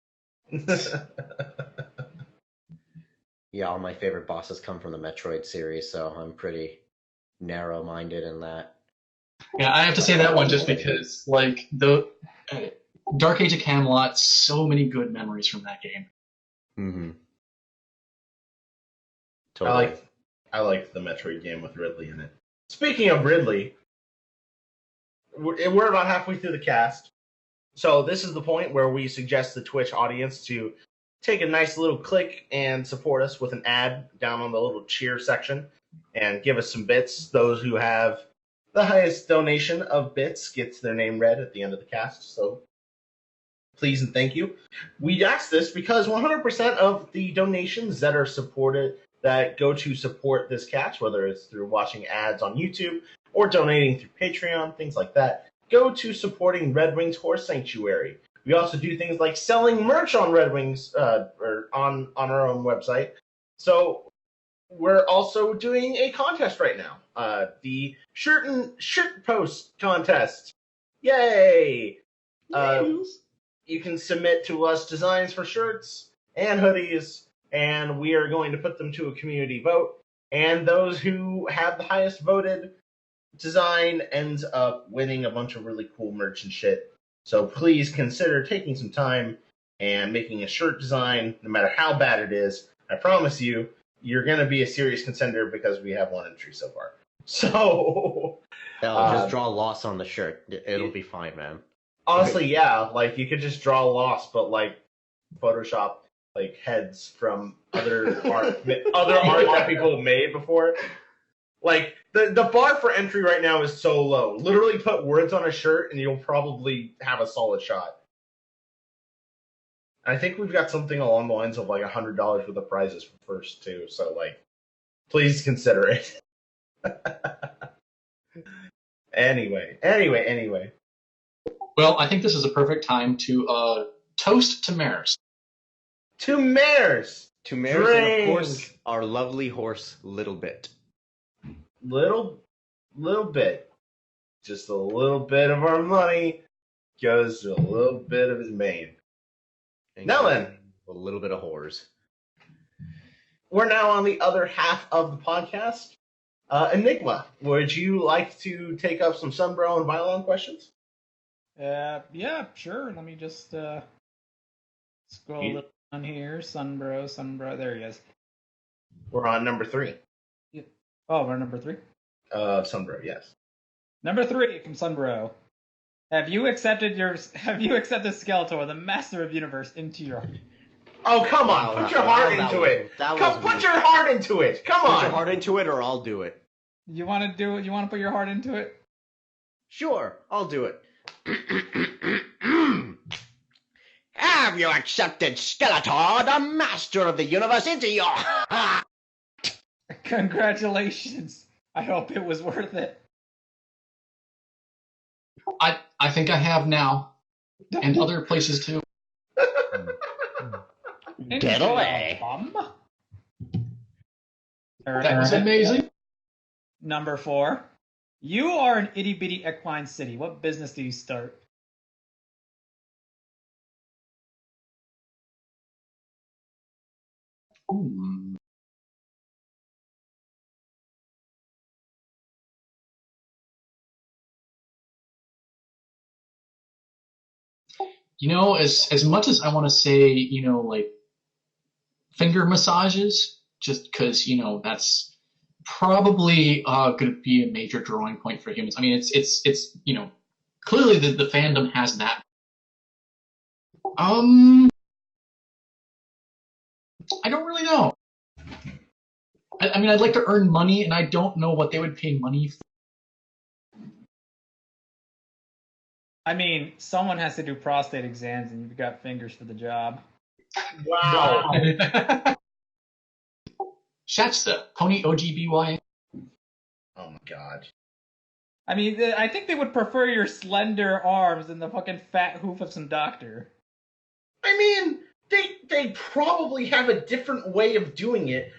Yeah, all my favorite bosses come from the Metroid series, so I'm pretty narrow-minded in that. Yeah, I have to say that one just because, Dark Age of Camelot, so many good memories from that game. Mm-hmm. Totally. I like the Metroid game with Ridley in it. Speaking of Ridley, we're about halfway through the cast. So this is the point where we suggest the Twitch audience to take a nice little click and support us with an ad down on the little cheer section and give us some bits. Those who have the highest donation of bits gets their name read at the end of the cast. So please and thank you. We ask this because 100% of the donations that are supported, that go to support this cast, whether it's through watching ads on YouTube or donating through Patreon, things like that, go to supporting Red Wings Horse Sanctuary. We also do things like selling merch on Red Wings, or on our own website. So we're also doing a contest right now. The shirt post contest. Yay! You can submit to us designs for shirts and hoodies, and we are going to put them to a community vote. And those who have the highest voted design ends up winning a bunch of really cool merch and shit. So please consider taking some time and making a shirt design, no matter how bad it is. I promise you, you're going to be a serious contender because we have one entry so far. So just draw loss on the shirt. It'll be fine, man. Honestly, yeah. Like, you could just draw loss, but, like, Photoshop, like, heads from other art that people made before. Like, the bar for entry right now is so low. Literally put words on a shirt and you'll probably have a solid shot. I think we've got something along the lines of like $100 worth of prizes for first too. So like, please consider it. Anyway. Well, I think this is a perfect time to toast to mares. To mares! To mares, and of course, our lovely horse, Little Bit. Little bit. Just a little bit of our money goes to a little bit of his mane. Now then, a little bit of whores. We're now on the other half of the podcast. Enigma, would you like to take up some Sunbro and Violon questions? Yeah, sure. Let me just scroll a little on here. Sunbro. There he is. We're on number 3. Oh, we're number 3? Sunbro, yes. Number 3 from Sunbro. Have you accepted Skeletor, the Master of Universe, into your heart? Oh, come on. Put your heart into it. Put your heart into it. Come on. Put your heart into it or I'll do it. You want to do it? You want to put your heart into it? Sure, I'll do it. Have you accepted Skeletor, the Master of the Universe, into your heart? Congratulations. I hope it was worth it. I think I have now. And other places too. Get away. That was amazing. Number 4. You are an itty-bitty equine city. What business do you start? You know, as much as I want to say, you know, like finger massages, just because, you know, that's probably going to be a major drawing point for humans. I mean, it's you know, clearly the fandom has that. I don't really know. I mean, I'd like to earn money, and I don't know what they would pay money for. I mean, someone has to do prostate exams, and you've got fingers for the job. Wow. Shachza, Pony OGBY. Oh my god. I mean, I think they would prefer your slender arms than the fucking fat hoof of some doctor. I mean, they probably have a different way of doing it.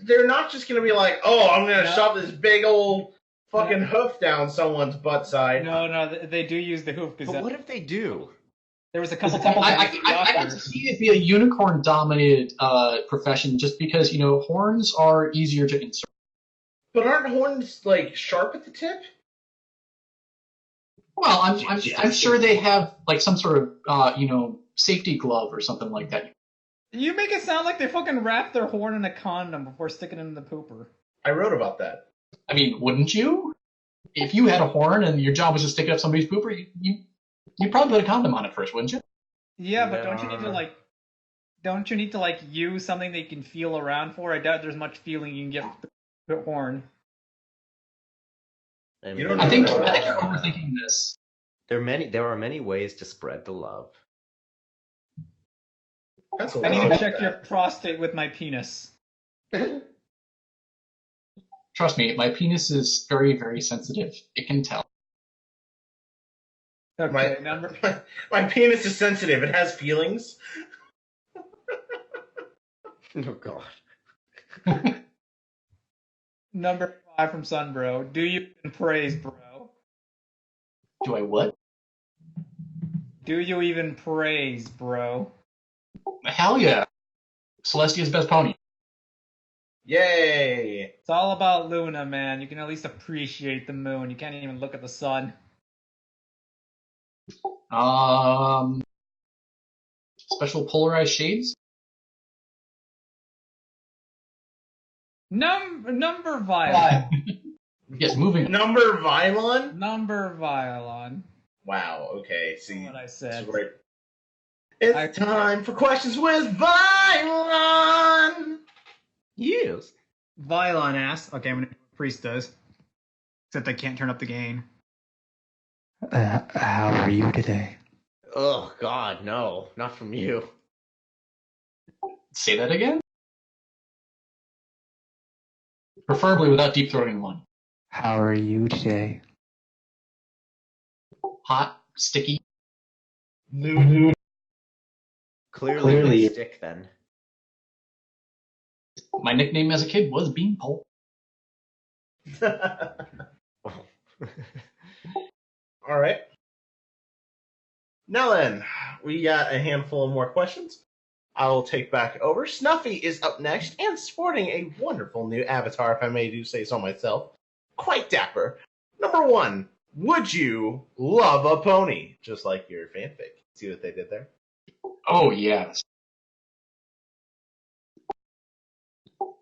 They're not just going to be like, oh, I'm going to shove this big old fucking hoof down someone's butt side. No, they do use the hoof. But what if they do? There was a couple times I got to see it be a unicorn-dominated profession just because, you know, horns are easier to insert. But aren't horns, like, sharp at the tip? Well, I'm sure they have like some sort of safety glove or something like that. You make it sound like they fucking wrap their horn in a condom before sticking it in the pooper. I wrote about that. I mean, wouldn't you? If you had a horn and your job was to stick it up somebody's pooper, you probably put a condom on it first, wouldn't you? Yeah, but don't you need to use something that you can feel around for? I doubt there's much feeling you can get with the horn. I think you're overthinking this. There are many ways to spread the love. I need to check your prostate with my penis. Trust me, my penis is very, very sensitive. It can tell. Okay, my penis is sensitive. It has feelings. Oh, God. Number 5 from Sunbro. Do you even praise, bro? Do I what? Do you even praise, bro? Hell yeah. Celestia's best pony. Yay! It's all about Luna, man. You can at least appreciate the moon. You can't even look at the sun. Special polarized shades? Number Violon. Yes, moving on. Number Violon? Number Violon. Wow, okay. See what I said. Right. It's time for questions with Violon! Yes. Violon asks. Okay, I'm gonna do what Priest does. Except I can't turn up the gain. How are you today? Oh, God, no. Not from you. Say that again? Preferably without deep throating one. How are you today? Hot, sticky. Nude. Clearly stick, then. My nickname as a kid was Beanpole. All right. Now then, we got a handful of more questions. I will take back over. Snuffy is up next and sporting a wonderful new avatar, if I may do say so myself. Quite dapper. Number 1, would you love a pony? Just like your fanfic. See what they did there? Oh, yes.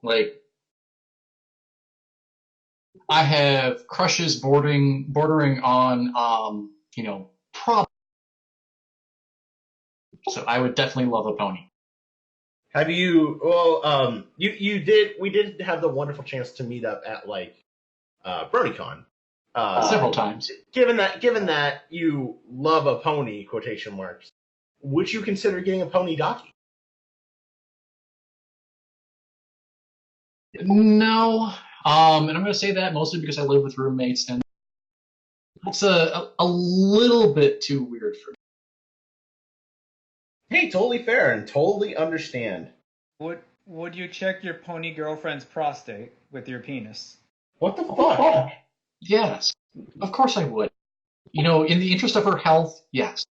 Like, I have crushes bordering on, problem. So I would definitely love a pony. Have you? Well, you did. We did have the wonderful chance to meet up at BronyCon. Several times. Given that you love a pony, quotation marks, would you consider getting a pony donkey? No. And I'm going to say that mostly because I live with roommates, and it's a little bit too weird for me. Hey, totally fair and totally understand. Would you check your pony girlfriend's prostate with your penis? What the fuck? Yes, of course I would. In the interest of her health, yes.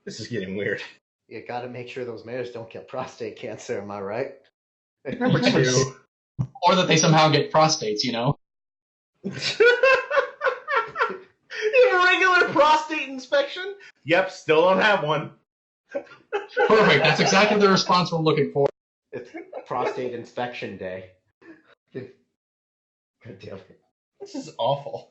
This is getting weird. You gotta make sure those mares don't get prostate cancer, am I right? Number 2. Or that they somehow get prostates, You have a regular prostate inspection? Yep, still don't have one. Perfect, that's exactly the response we're looking for. It's prostate inspection day. God damn it. This is awful.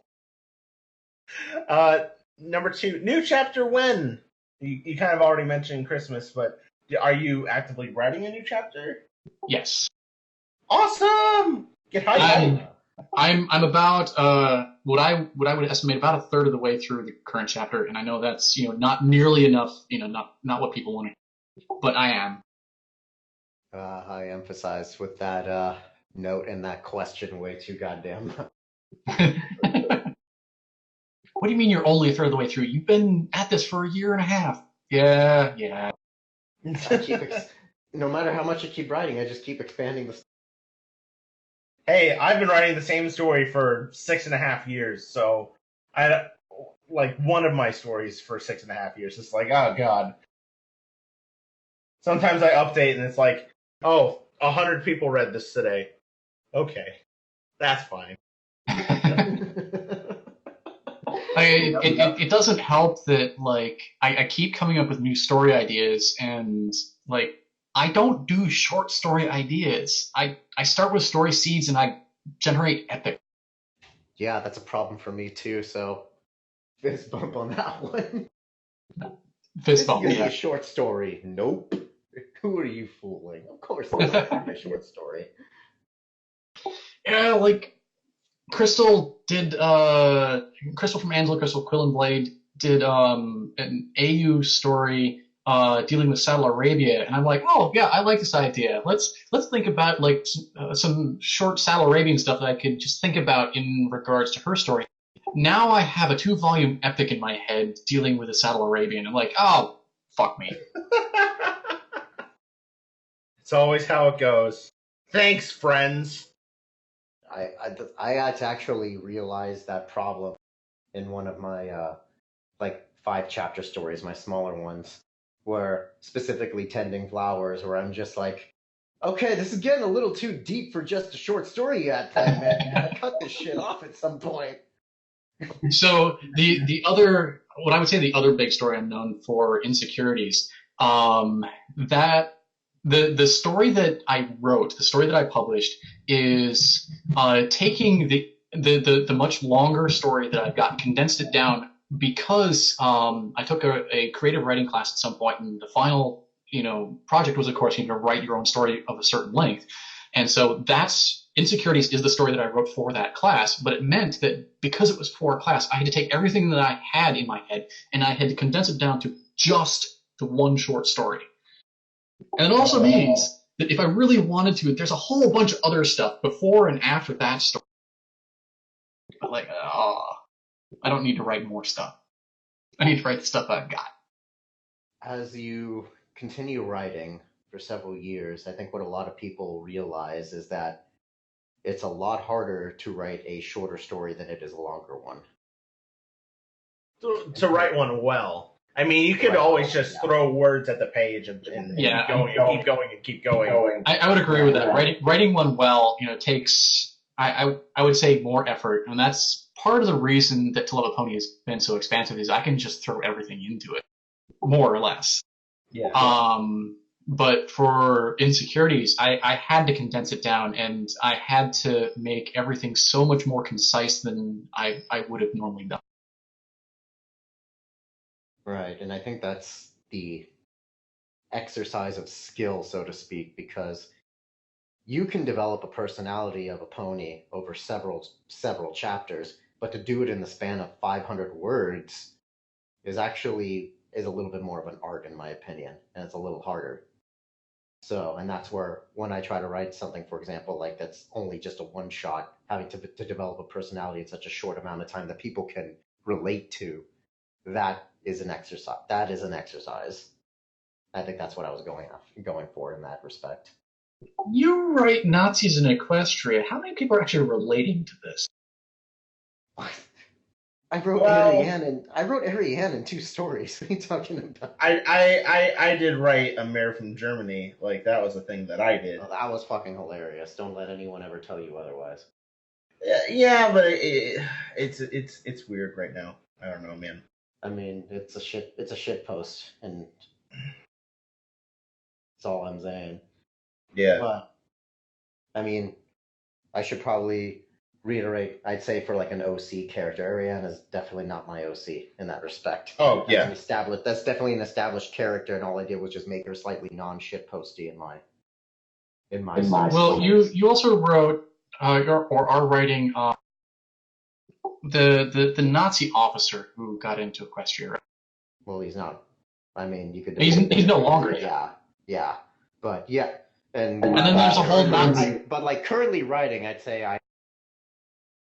Number 2, new chapter when? You kind of already mentioned Christmas, but are you actively writing a new chapter? Yes. Awesome! Get hyped. I'm about what I would estimate about a third of the way through the current chapter, and I know that's not nearly enough, not what people want to hear, but I am. I emphasized with that note and that question way too goddamn much. What do you mean you're only a third of the way through? You've been at this for a year and a half. Yeah. No matter how much I keep writing, I just keep expanding the. Hey, I've been writing the same story for 6.5 years, so I one of my stories for 6.5 years. It's like, oh god. Sometimes I update and it's like, oh, 100 people read this today. Okay, that's fine. It doesn't help that like I keep coming up with new story ideas, and like I don't do short story ideas. I start with story seeds and I generate epic. Yeah, that's a problem for me too. So fist bump on that one. This is Fist bump. gonna be Yeah. a short story. Nope. Who are you fooling? Of course it's not gonna be a short story. Yeah, like Crystal from Angela Crystal Quill and Blade did an AU story dealing with Saddle Arabia, and I'm like, oh yeah, I like this idea. Let's think about like some short Saddle Arabian stuff that I could just think about in regards to her story. Now I have a 2-volume epic in my head dealing with a Saddle Arabian. I'm like, oh, fuck me. It's always how it goes. Thanks, friends. I had to actually realize that problem in one of my like 5-chapter stories, my smaller ones, where specifically Tending Flowers, where I'm just like, okay, this is getting a little too deep for just a short story yet, man. You gotta cut this shit off at some point. So the other, what I would say the other big story I'm known for, Insecurities, that the story that I wrote, the story that I published, is taking the much longer story that I've got, condensed it down, because I took a creative writing class at some point, and the final project was, of course, you write your own story of a certain length. And so that's Insecurities is the story that I wrote for that class, but it meant that because it was for a class, I had to take everything that I had in my head and I had to condense it down to just the one short story. And it also means that if I really wanted to, there's a whole bunch of other stuff before and after that story. But like, I don't need to write more stuff. I need to write the stuff I've got. As you continue writing for several years, I think what a lot of people realize is that it's a lot harder to write a shorter story than it is a longer one. To write one well. I mean, you could always just throw words at the page and keep going. I would agree with that. Writing one well, takes, I would say, more effort, and that's part of the reason that To Love a Pony has been so expansive, is I can just throw everything into it, more or less. Yeah. But for Insecurities, I had to condense it down, and I had to make everything so much more concise than I would have normally done. Right, and I think that's the exercise of skill, so to speak, because you can develop a personality of a pony over several chapters, but to do it in the span of 500 words is a little bit more of an art, in my opinion, and it's a little harder. So, and that's where when I try to write something, for example, like that's only just a one shot, having to develop a personality in such a short amount of time that people can relate to, that is an exercise. I think that's what I was going for in that respect. You write Nazis in Equestria. How many people are actually relating to this? What? I wrote Ariane in 2 stories. What are you talking about? I did write a mayor from Germany. Like, that was a thing that I did. Oh, that was fucking hilarious. Don't let anyone ever tell you otherwise. Yeah, but it's weird right now. I don't know, man. I mean, it's a shit post, and that's all I'm saying. Yeah. But I mean, I should probably reiterate. I'd say for like an OC character, Ariane is definitely not my OC in that respect. Oh, yeah. That's definitely an established character, and all I did was just make her slightly non-shit posty in my. Well, you also wrote or are writing the Nazi officer who got into Equestria, right? Well, he's not. I mean, you could. He's no longer. Yeah, but yeah, and then there's a whole Nazi. But like currently writing, I'd say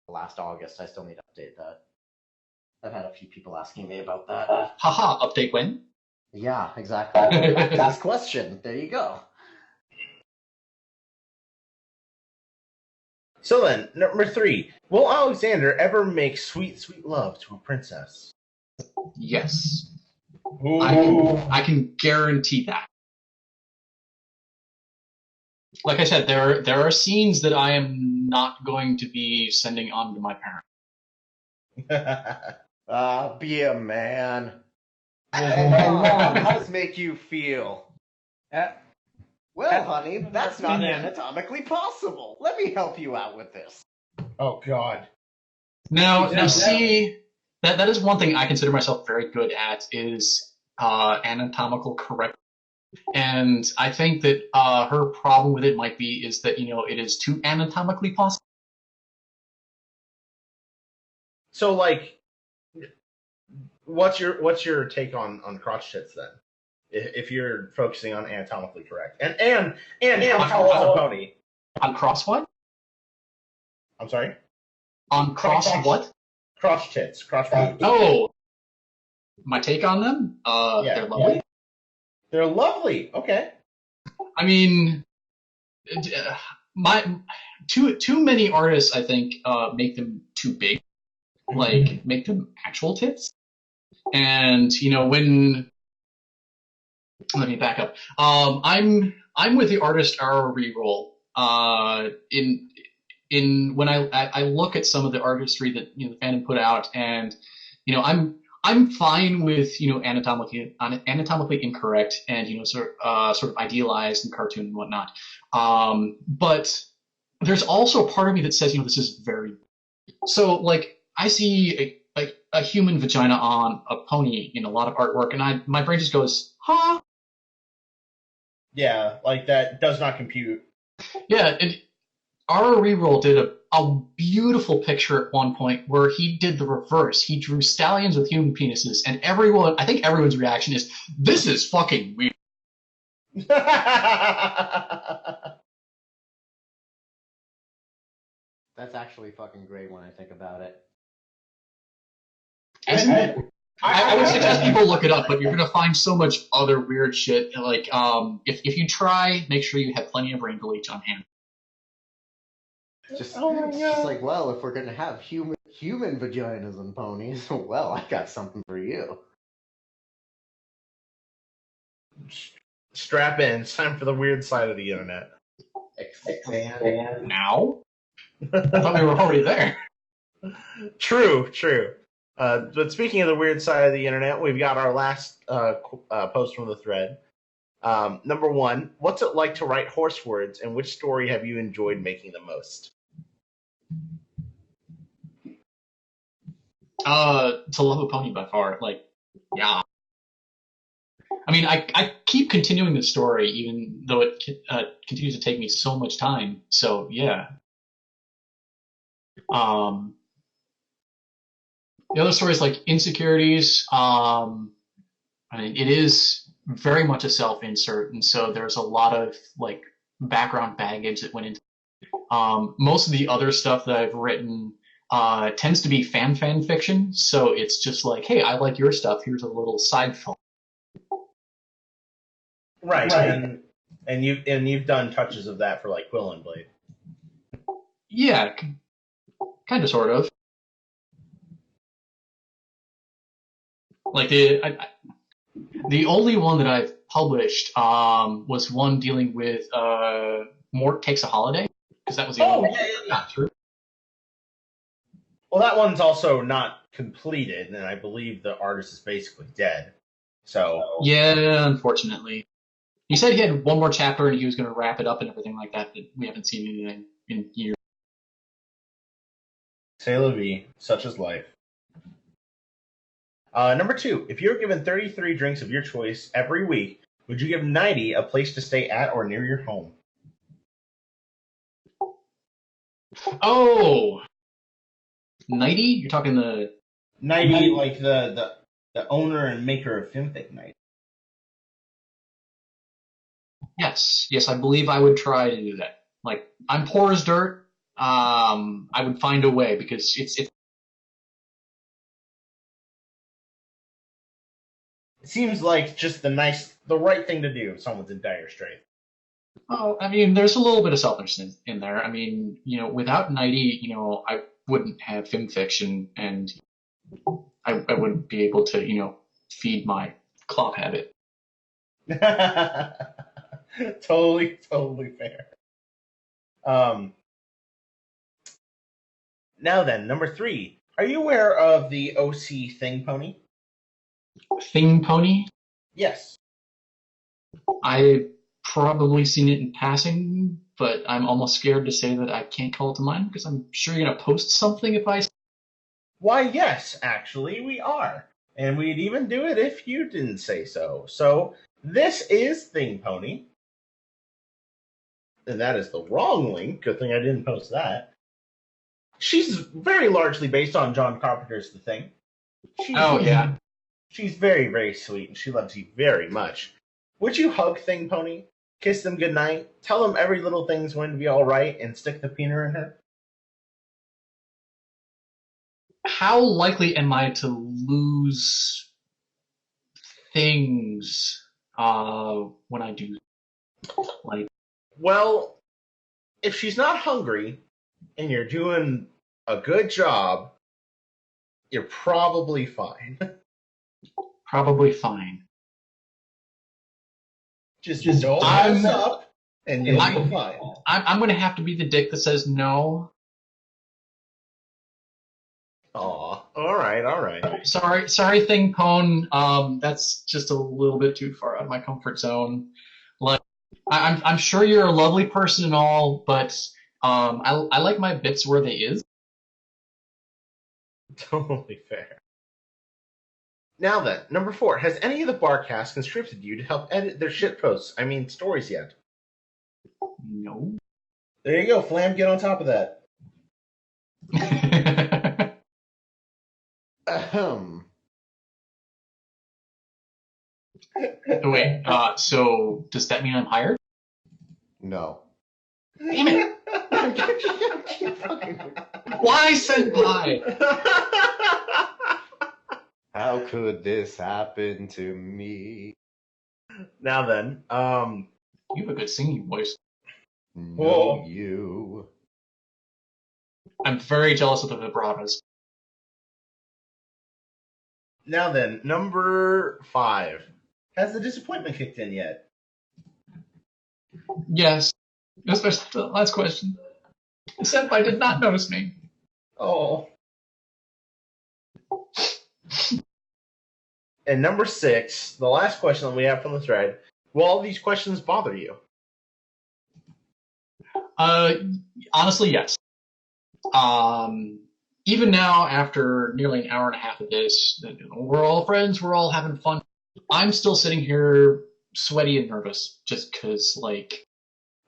last August. I still need to update that. I've had a few people asking me about that. Haha, update when? Yeah, exactly. Last question. There you go. So then, number 3. Will Alexander ever make sweet, sweet love to a princess? Yes. Ooh. I can guarantee that. Like I said, there are scenes that I am not going to be sending on to my parents. Be a man. How does this make you feel? Well, honey, that's not anatomically possible. Let me help you out with this. Oh, God. Now, see, that is one thing I consider myself very good at is anatomical correct. And I think that her problem with it might be is that it is too anatomically possible. So, like, what's your take on crotch tits then? If you're focusing on anatomically correct and how tall is a pony? On cross what? I'm sorry. On cross what? Crotch tits. Crotch tits. Oh, my take on them? Yeah. They're lovely. Yeah. They're lovely. Okay. I mean, too many artists, I think, make them too big, like make them actual tits. And when let me back up. I'm with the artist our reroll. In when I look at some of the artistry that the fandom put out, and I'm fine with anatomically incorrect and sort of idealized and cartoon and whatnot. But there's also a part of me that says this is very so. Like I see a human vagina on a pony in a lot of artwork, and my brain just goes, huh? Yeah, like that does not compute. Yeah, and our reroll did a beautiful picture at one point where he did the reverse. He drew stallions with human penises, and I think everyone's reaction is, this is fucking weird. That's actually fucking great when I think about it. Isn't it? I would suggest people look it up, but you're gonna find so much other weird shit. Like, if you try, make sure you have plenty of rain bleach on hand. Just like, well, if we're gonna have human vaginas and ponies, well, I got something for you. Strap in. It's time for the weird side of the internet. Expand. Now? I thought we were already there. True. But speaking of the weird side of the internet, we've got our last post from the thread. Number 1, what's it like to write horse words, and which story have you enjoyed making the most? To love a pony by far. Like, yeah. I mean, I keep continuing the story, even though it continues to take me so much time. So, yeah. The other stories like Insecurities, I mean, it is very much a self-insert, and so there's a lot of like background baggage that went into it. Most of the other stuff that I've written tends to be fan fiction, so it's just like, hey, I like your stuff, here's a little side film. Right. And you've done touches of that for like Quill and Blade. Yeah, kind of, sort of. Like the only one that I've published was one dealing with Mort Takes a Holiday, because that was the only one that got through. Well, that one's also not completed, and I believe the artist is basically dead. So yeah, unfortunately. He said he had one more chapter and he was going to wrap it up and everything like that, but we haven't seen anything in years. C'est la vie, such is life. Number 2, if you're given 33 drinks of your choice every week, would you give 90 a place to stay at or near your home? Oh! 90? You're talking the... 90, like the owner and maker of FimFic Night. Yes, I believe I would try to do that. Like, I'm poor as dirt. I would find a way, because it's It seems like just the right thing to do if someone's in dire straits. Oh, I mean, there's a little bit of selfishness in there. I mean, without 90, I wouldn't have film fiction, and I wouldn't be able to, feed my clop habit. Totally fair. Now then, number 3. Are you aware of the OC Thing Pony? Thing Pony? Yes. I probably seen it in passing, but I'm almost scared to say that I can't call it to mind because I'm sure you're gonna post something if I. Why, yes, actually, we are. And we'd even do it if you didn't say so. So, this is Thing Pony. And that is the wrong link. Good thing I didn't post that. She's very largely based on John Carpenter's The Thing. Yeah. She's very, very sweet, and she loves you very much. Would you hug Thing Pony, kiss them goodnight, tell them every little thing's going to be all right, and stick the peener in her? How likely am I to lose things when I do? Like, well, if she's not hungry and you're doing a good job, you're probably fine. Probably fine. Just don't mess up, and you'll be fine. I'm going to have to be the dick that says no. Aw, all right. Sorry, Thing Pone. That's just a little bit too far out of my comfort zone. Like, I'm sure you're a lovely person and all, but I like my bits where they is. Totally fair. Now then, number 4. Has any of the Barcast conscripted you to help edit their stories yet? No. There you go, Flam, get on top of that. Wait, so does that mean I'm hired? No. Damn it! Why, senpai? How could this happen to me? Now then, you have a good singing voice. No, you. I'm very jealous of the vibratos. Now then, number 5. Has the disappointment kicked in yet? Yes. Especially the last question. The senpai did not notice me. Oh. And number 6, the last question that we have from the thread. Will all these questions bother you? Honestly, yes. Even now, after nearly an hour and a half of this, we're all friends, we're all having fun. I'm still sitting here sweaty and nervous just because, like,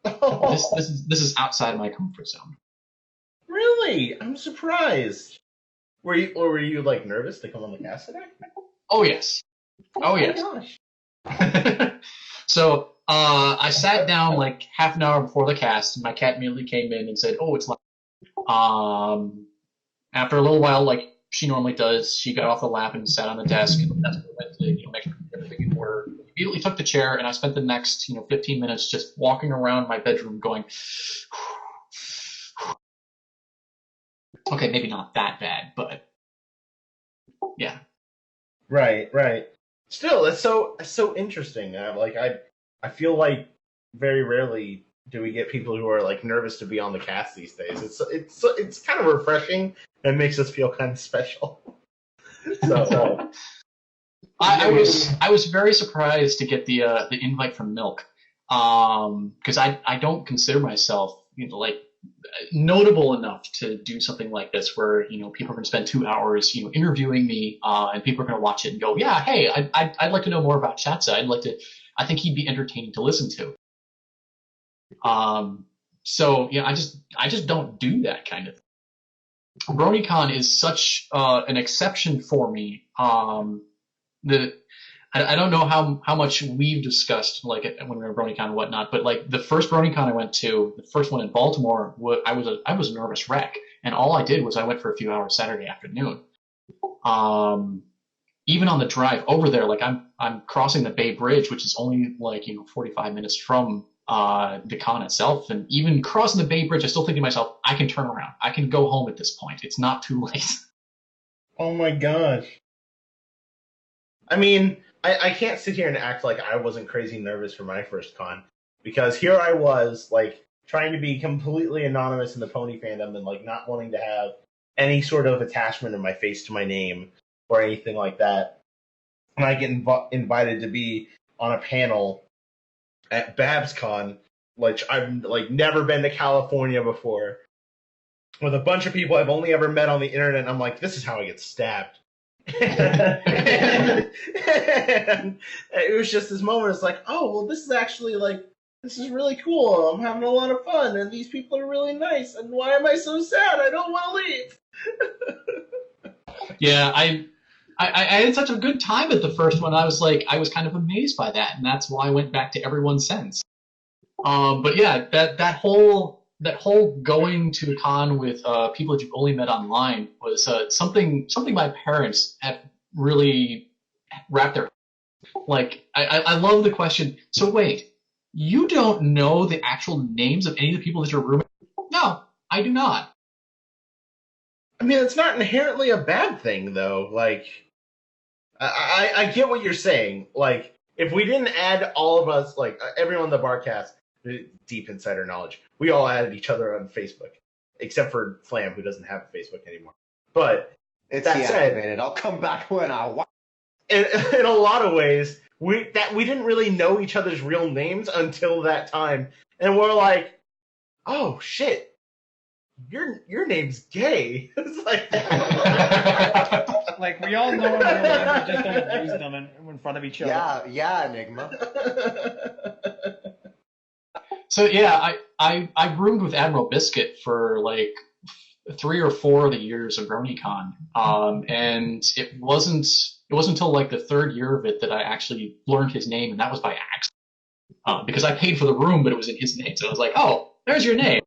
this is outside of my comfort zone. Really? I'm surprised. Were you like nervous to come on the cast today? Oh yes. Oh yes. Gosh. So I sat down like half an hour before the cast, and my cat immediately came in and said, "Oh, it's live." After a little while, like she normally does, she got off the lap and sat on the desk, and that's what went to make sure everything in order. Immediately took the chair, and I spent the next 15 minutes just walking around my bedroom, going, okay, maybe not that bad, but yeah. Right. Still, that's so interesting. I feel like very rarely do we get people who are like nervous to be on the cast these days. It's kind of refreshing and makes us feel kind of special. So I was very surprised to get the invite from Milk, because I don't consider myself like notable enough to do something like this where people are going to spend 2 hours interviewing me, and people are going to watch it and go, yeah, hey, I'd like to know more about Shachza. I think he'd be entertaining to listen to. So I just don't do that kind of thing. BronyCon is such an exception for me. I don't know how much we've discussed like when we were at BronyCon and whatnot, but like the first BronyCon I went to, the first one in Baltimore, I was a nervous wreck, and all I did was I went for a few hours Saturday afternoon. Even on the drive over there, like I'm crossing the Bay Bridge, which is only like 45 minutes from the con itself, and even crossing the Bay Bridge, I still think to myself, I can turn around, I can go home at this point. It's not too late. Oh my gosh. I mean, I can't sit here and act like I wasn't crazy nervous for my first con, because here I was, like, trying to be completely anonymous in the pony fandom and, like, not wanting to have any sort of attachment of my face to my name or anything like that. And I get invited to be on a panel at BabsCon, which I've like never been to California before, with a bunch of people I've only ever met on the internet. And I'm like, this is how I get stabbed. And it was just this moment. It's like, oh, well, this is actually like, this is really cool. I'm having a lot of fun, and these people are really nice. And why am I so sad? I don't want to leave. Yeah, I had such a good time at the first one. I was kind of amazed by that, and that's why I went back to everyone since. But yeah, that whole going to a con with people that you've only met online was something my parents have really wrapped their like. I love the question. So wait, you don't know the actual names of any of the people that you're rooming? No, I do not. I mean, it's not inherently a bad thing, though. Like, I get what you're saying. Like, if we didn't add all of us, like everyone on the Barcast, deep insider knowledge, we all added each other on Facebook, except for Flam, who doesn't have Facebook anymore. But It's that said, deactivated. I'll come back when I want. in a lot of ways, we didn't really know each other's real names until that time, and we're like, oh shit, your name's gay. It's like, Like, we all know in real life, we just don't use them in front of each other. Yeah, Enigma. So yeah, I roomed with Admiral Biscuit for like 3 or 4 of the years of BronyCon, and it wasn't until like the 3rd year of it that I actually learned his name, and that was by accident, because I paid for the room, but it was in his name, so I was like, oh, there's your name.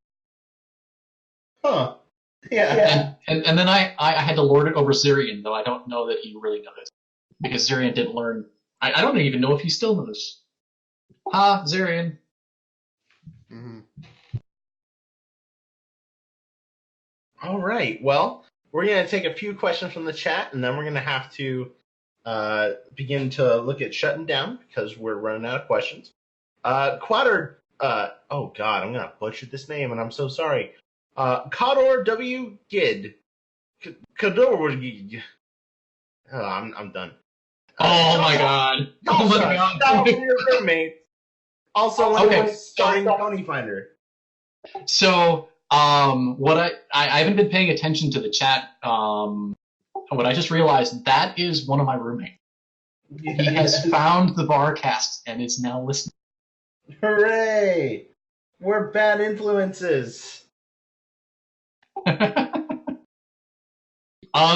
huh? Yeah. And then I had to lord it over Zirian, though I don't know that he really knows, because Zirian didn't learn. I don't even know if he still knows. Zirian. Mm-hmm. All right. Well, we're going to take a few questions from the chat, and then we're going to have to begin to look at shutting down because we're running out of questions. Quador, oh God, I'm going to butcher this name, and I'm so sorry. Quador W. Gid. Quador Gid. Oh, I'm done. Oh my God. Oh my God. Shout out to your roommate. Also, Okay. starting Pony Finder. So, what I haven't been paying attention to the chat. What I just realized, that is one of my roommates. He has found the Barcast and is now listening. Hooray! We're bad influences.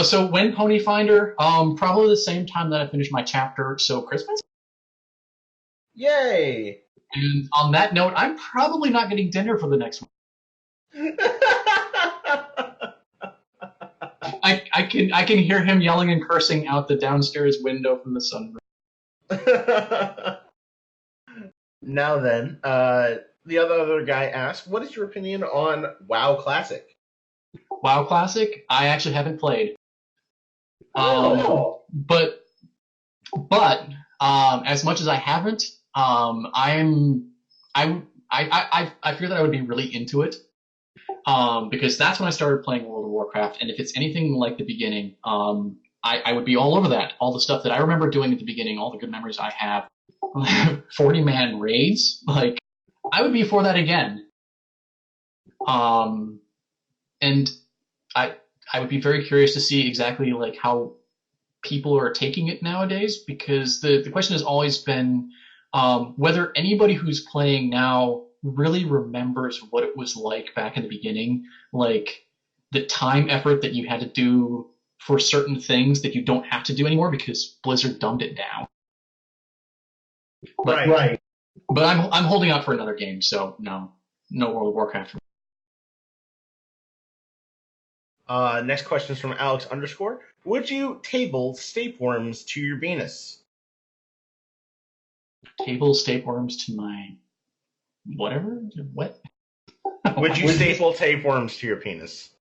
So when Pony Finder? Probably the same time that I finish my chapter, so Christmas. Yay! And on that note, I'm probably not getting dinner for the next one. I can hear him yelling and cursing out the downstairs window from the sunroom. Now then, the other guy asked, what is your opinion on WoW Classic? WoW Classic, I actually haven't played. Oh. But as much as I haven't, I fear that I would be really into it. Because that's when I started playing World of Warcraft, and if it's anything like the beginning, I would be all over that. All the stuff that I remember doing at the beginning, all the good memories I have, 40-man raids, like, I would be for that again. And I would be very curious to see exactly like how people are taking it nowadays, because the question has always been whether anybody who's playing now really remembers what it was like back in the beginning, like the time effort that you had to do for certain things that you don't have to do anymore because Blizzard dumbed it down. But, Right. But I'm holding out for another game, so no World of Warcraft. Next question is from Alex _. Would you table stapeworms to your Venus? Table stapeworms to my whatever? What? Would you staple tapeworms to your penis?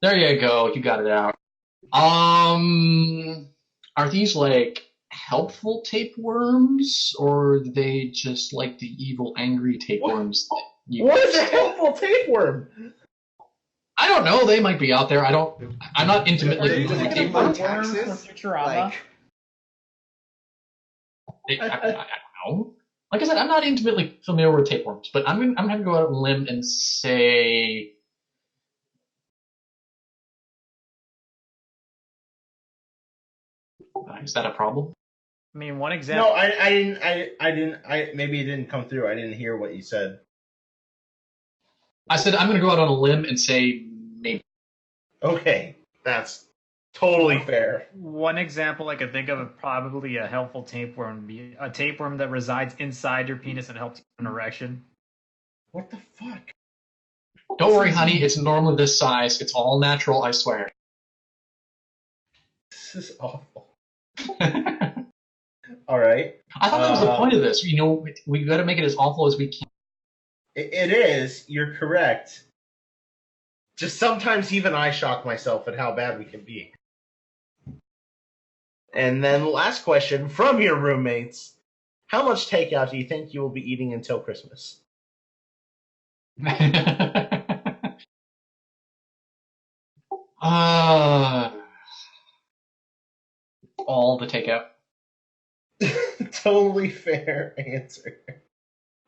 There you go. You got it out. Are these like helpful tapeworms, or are they just like the evil, angry tapeworms that you? What is a helpful tapeworm? I don't know. They might be out there. I'm not intimately Does familiar it with keep on Worms taxes? for Futurama. Like, I don't know. Like I said, I'm not intimately familiar with tapeworms, but I'm going to go out on a limb and say. Is that a problem? I mean, one example. No, I didn't. Maybe it didn't come through. I didn't hear what you said. I said I'm going to go out on a limb and say maybe. Okay, that's totally fair. One example I could think of probably a helpful tapeworm would be a tapeworm that resides inside your penis and helps you with an erection. What the fuck? Don't worry, honey. It's normally this size. It's all natural, I swear. This is awful. All right. I thought that was the point of this. You know, we got to make it as awful as we can. It is. You're correct. Just sometimes even I shock myself at how bad we can be. And then last question from your roommates. How much takeout do you think you will be eating until Christmas? All the takeout. Totally fair answer.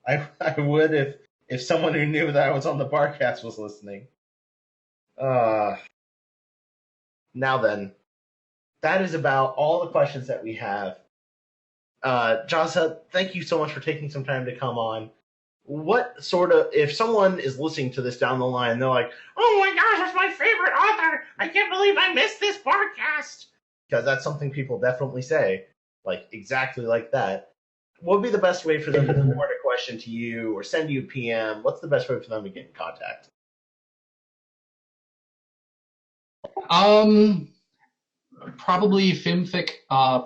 I would if someone who knew that I was on the Barcast was listening. Now then, that is about all the questions that we have. Shachza, thank you so much for taking some time to come on. What sort of, if someone is listening to this down the line, they're like, oh my gosh, that's my favorite author. I can't believe I missed this Barcast. Because that's something people definitely say, like exactly like that. What would be the best way for them to forward a question to you or send you a PM? What's the best way for them to get in contact? Probably Fimfic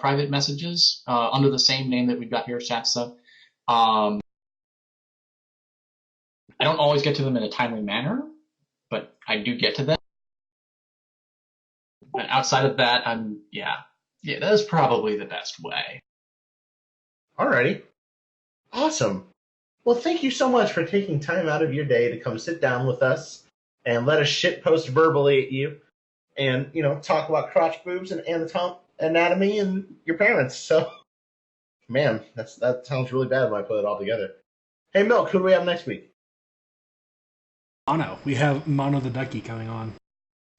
private messages under the same name that we've got here, Shachza. I don't always get to them in a timely manner, but I do get to them. And outside of that, yeah, that's probably the best way. Alrighty. Awesome. Well, thank you so much for taking time out of your day to come sit down with us and let us shitpost verbally at you and, talk about crotch boobs and anatomy and your parents. So, man, that sounds really bad when I put it all together. Hey, Milk, who do we have next week? Mono. We have Mono the Ducky coming on.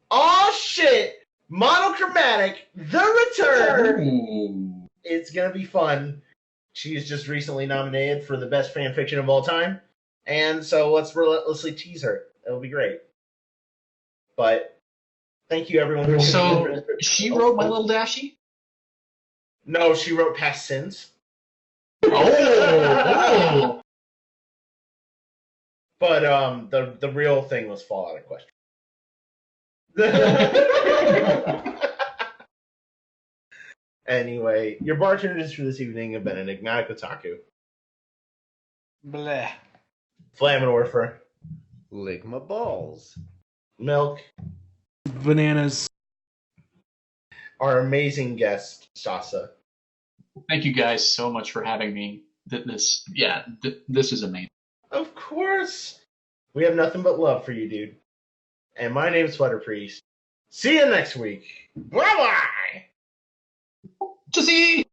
Oh, shit! Monochromatic, the return! Ooh. It's going to be fun. She's just recently nominated for the best fan fiction of all time. And so let's relentlessly tease her. It'll be great. But thank you, everyone. So she wrote My Little Dashie? No, she wrote Past Sins. Oh! But the real thing was Fall Out of Question. Anyway, your bartenders for this evening have been Enigmatic Otaku, Bleh. Flammenwerfer, Ligma balls. Milk, Bananas. our amazing guest, Shachza. Thank you guys so much for having me. This is amazing. Of course. We have nothing but love for you, dude. And my name's Sweater Priest. See you next week. Bye-bye! To see.